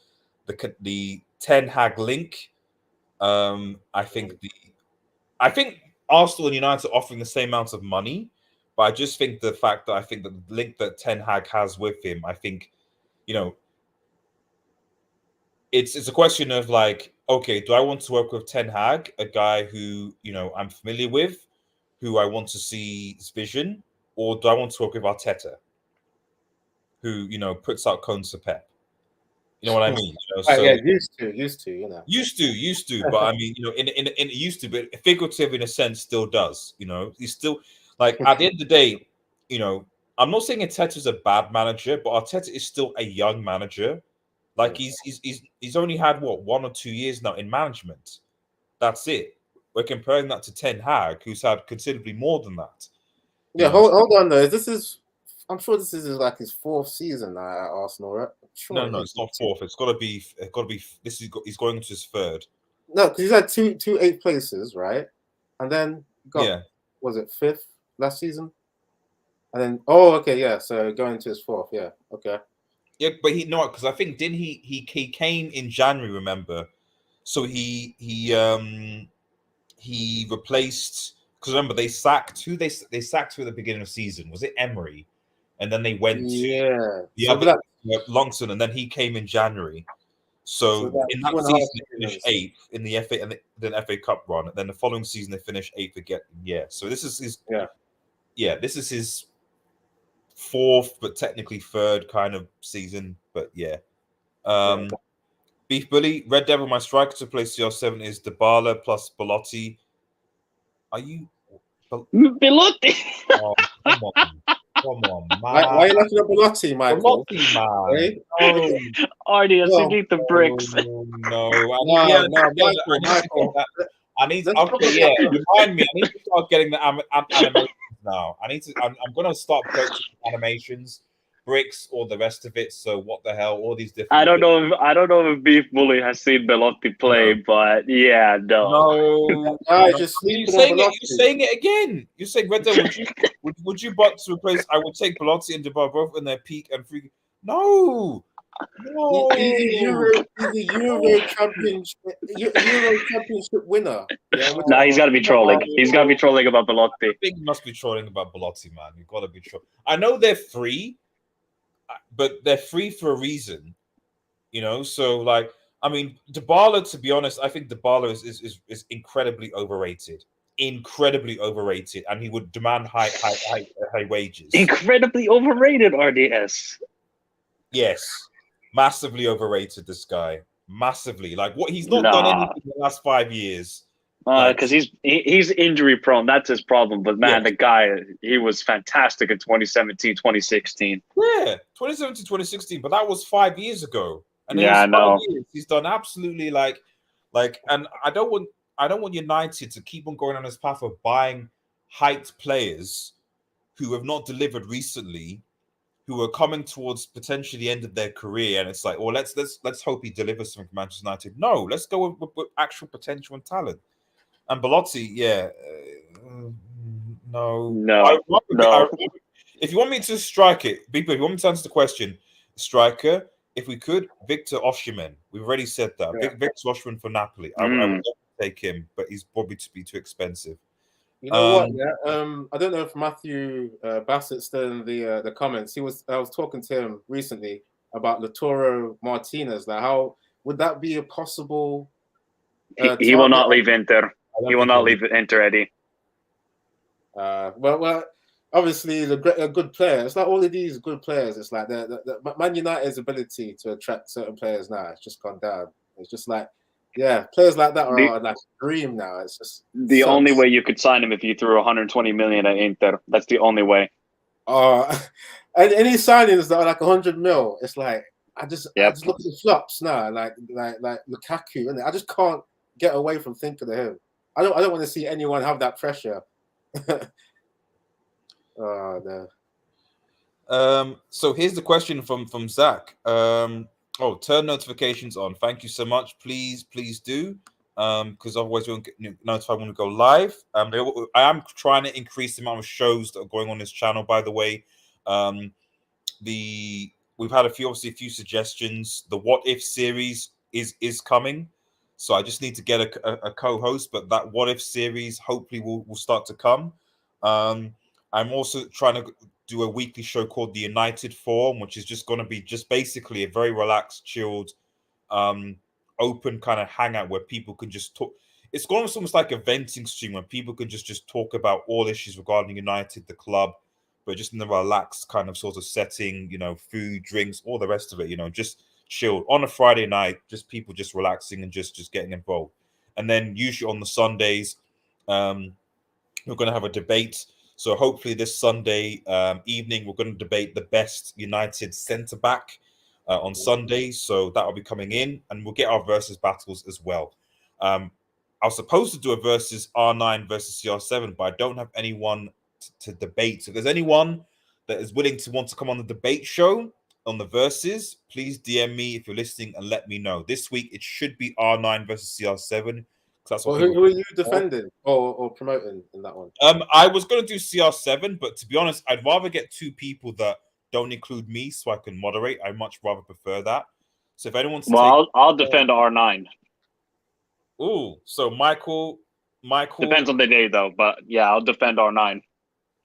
Ten Hag link. I think Arsenal and United are offering the same amount of money, but I just think the fact that I think the link that Ten Hag has with him, I think, it's a question of like, okay, do I want to work with Ten Hag, a guy who I'm familiar with, who I want to see his vision, or do I want to work with Arteta, who puts out cones to Pep? You know what I mean? Used to. Used to, but I mean, in used to, but figurative in a sense, still does. He's still like at the end of the day, I'm not saying Arteta's a bad manager, but Arteta is still a young manager. Like he's only had 1 or 2 years now in management. That's it. We're comparing that to Ten Hag, who's had considerably more than that. Yeah, hold on though. I'm sure this is like his 4th season at Arsenal, right? Sure no, it's not 4th. It's got to be. He's going into his 3rd. No, because he's had two 8th places, right? And then was it 5th last season? And then so going to his 4th, yeah, okay. Yeah, but because I think didn't he came in January, remember? So he replaced, because remember they sacked who they sacked who at the beginning of the season. Was it Emery? And then they went to the other Longson, and then he came in January. So in that season they finished 8th in the FA and then FA Cup run. And then the following season they finished 8th again. Yeah. So this is his this is his 4th but technically 3rd kind of season. But yeah. Beef Bully, Red Devil, my striker to play CR7 is Dybala plus Belotti. Are you... Belotti. Oh, come on, man. Why are you looking at Belotti, Michael? Belotti, man. Hey? No. Arnie, I need the bricks. No. Michael. I need to, okay, yeah. Remind me. I need to start getting the animations now. I'm gonna start purchasing animations, bricks, all the rest of it. So what the hell? All these different. I don't know if Beef Bully has seen Belotti play, but yeah, no. You're saying it. You're saying it again. You're saying Red Devil. Would you but to replace? I would take Belotti and Dybala both in their peak and free. No. He's a Euro championship winner. Yeah, no, he's got to be trolling. He's got to be trolling about Belotti. I think he must be trolling about Belotti, man. You've got to be trolling. I know they're free, but they're free for a reason, So, like, I mean, Dybala. To be honest, I think Dybala is incredibly overrated. Incredibly overrated, and he would demand high wages. Incredibly overrated, RDS. Yes. Massively overrated, this guy. Massively. Like, what he's not done anything in the last 5 years. Because he's injury prone. That's his problem. But, man, the guy, he was fantastic in 2017, 2016. Yeah, 2017, 2016. But that was 5 years ago. And I know. He's done absolutely and I don't want United to keep on going on this path of buying hyped players who have not delivered recently, who are coming towards potentially the end of their career, and it's like, well, let's hope he delivers something for Manchester United. No, let's go with actual potential and talent. And Belotti, no. If you want me to strike it, people, if you want me to answer the question, striker, if we could, Victor Osimhen. We've already said that. Yeah. Victor Osimhen for Napoli. I would take him, but he's probably to be too expensive. You know what? Yeah, I don't know if Matthew Bassett's still in the comments. I was talking to him recently about Lautaro Martinez. Like, how would that be a possible? He will not leave Inter. He will not leave Inter, Eddie. Well, obviously a good player. It's like all of these good players. It's like the Man United's ability to attract certain players now. It's just gone down. It's just like. Yeah, players like that are like a dream now. It's just the only way you could sign him if you threw 120 million at Inter. That's the only way. And any signings that are like 100 mil, it's like I just look at the flops now, like Lukaku, and I just can't get away from thinking of him. I don't want to see anyone have that pressure. Oh no. So here's the question from Zach. Turn notifications on. Thank you so much. Please do. Because otherwise we won't get notified when we go live. I am trying to increase the amount of shows that are going on this channel, by the way. We've had a few suggestions. The What If series is coming. So I just need to get a co-host, but that What If series hopefully will start to come. I'm also trying to do a weekly show called The United Forum, which is just going to be just basically a very relaxed, chilled, open kind of hangout where people can just talk. It's almost like a venting stream where people can just talk about all issues regarding United, the club, but just in a relaxed kind of sort of setting, food, drinks, all the rest of it, just chilled on a Friday night, just people just relaxing and just getting involved. And then usually on the Sundays, we're going to have a debate. So hopefully this Sunday evening, we're going to debate the best United centre-back on Sunday. So that will be coming in, and we'll get our versus battles as well. I was supposed to do a versus R9 versus CR7, but I don't have anyone to debate. So if there's anyone that is willing to want to come on the debate show on the versus, please DM me if you're listening and let me know. This week, it should be R9 versus CR7. That's what who are you defending or promoting in that one? I was going to do CR7, but to be honest, I'd rather get two people that don't include me so I can moderate. I much rather prefer that. So if anyone's I'll defend R9. Oh, so Michael depends on the day though, but yeah, I'll defend R9.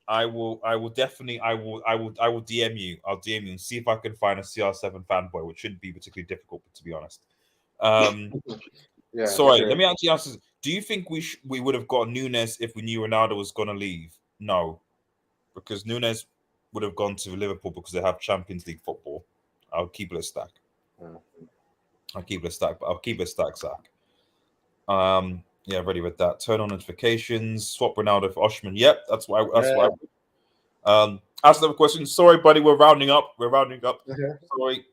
I will DM you. I'll DM you and see if I can find a CR7 fanboy, which shouldn't be particularly difficult, to be honest. Yeah, sorry, let me actually ask this. Do you think we would have got Nunes if we knew Ronaldo was going to leave? No, because Nunes would have gone to Liverpool because they have Champions League football. I'll keep it a stack. I'll keep it a stack. I'll keep it a stack, Zach. Yeah, ready with that. Turn on notifications. Swap Ronaldo for Oshman. Yep, that's why. Ask another question. Sorry, buddy. We're rounding up. Sorry.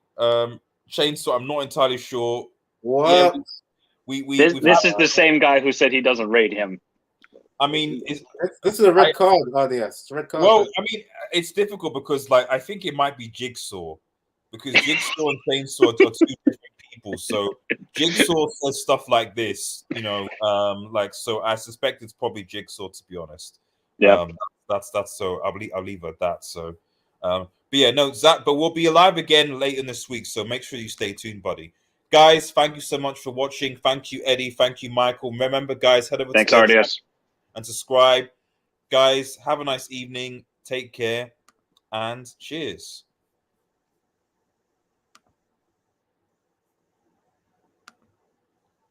Chainsaw. I'm not entirely sure. What? Yeah, this is the same guy who said he doesn't rate him. I mean, this is a red card. RDS. It's a red card. Well, I mean, it's difficult because, like, I think it might be Jigsaw, because Jigsaw and Chainsaw are two different people. So Jigsaw says stuff like this, you know, like, so I suspect it's probably Jigsaw, to be honest. Yeah, that's so I'll leave it at that. So, but yeah, no, Zach, but we'll be live again late in this week. So make sure you stay tuned, buddy. Guys, thank you so much for watching. Thank you, Eddie. Thank you, Michael. Remember, guys, head over thanks, to RDS, and subscribe. Guys, have a nice evening. Take care and cheers.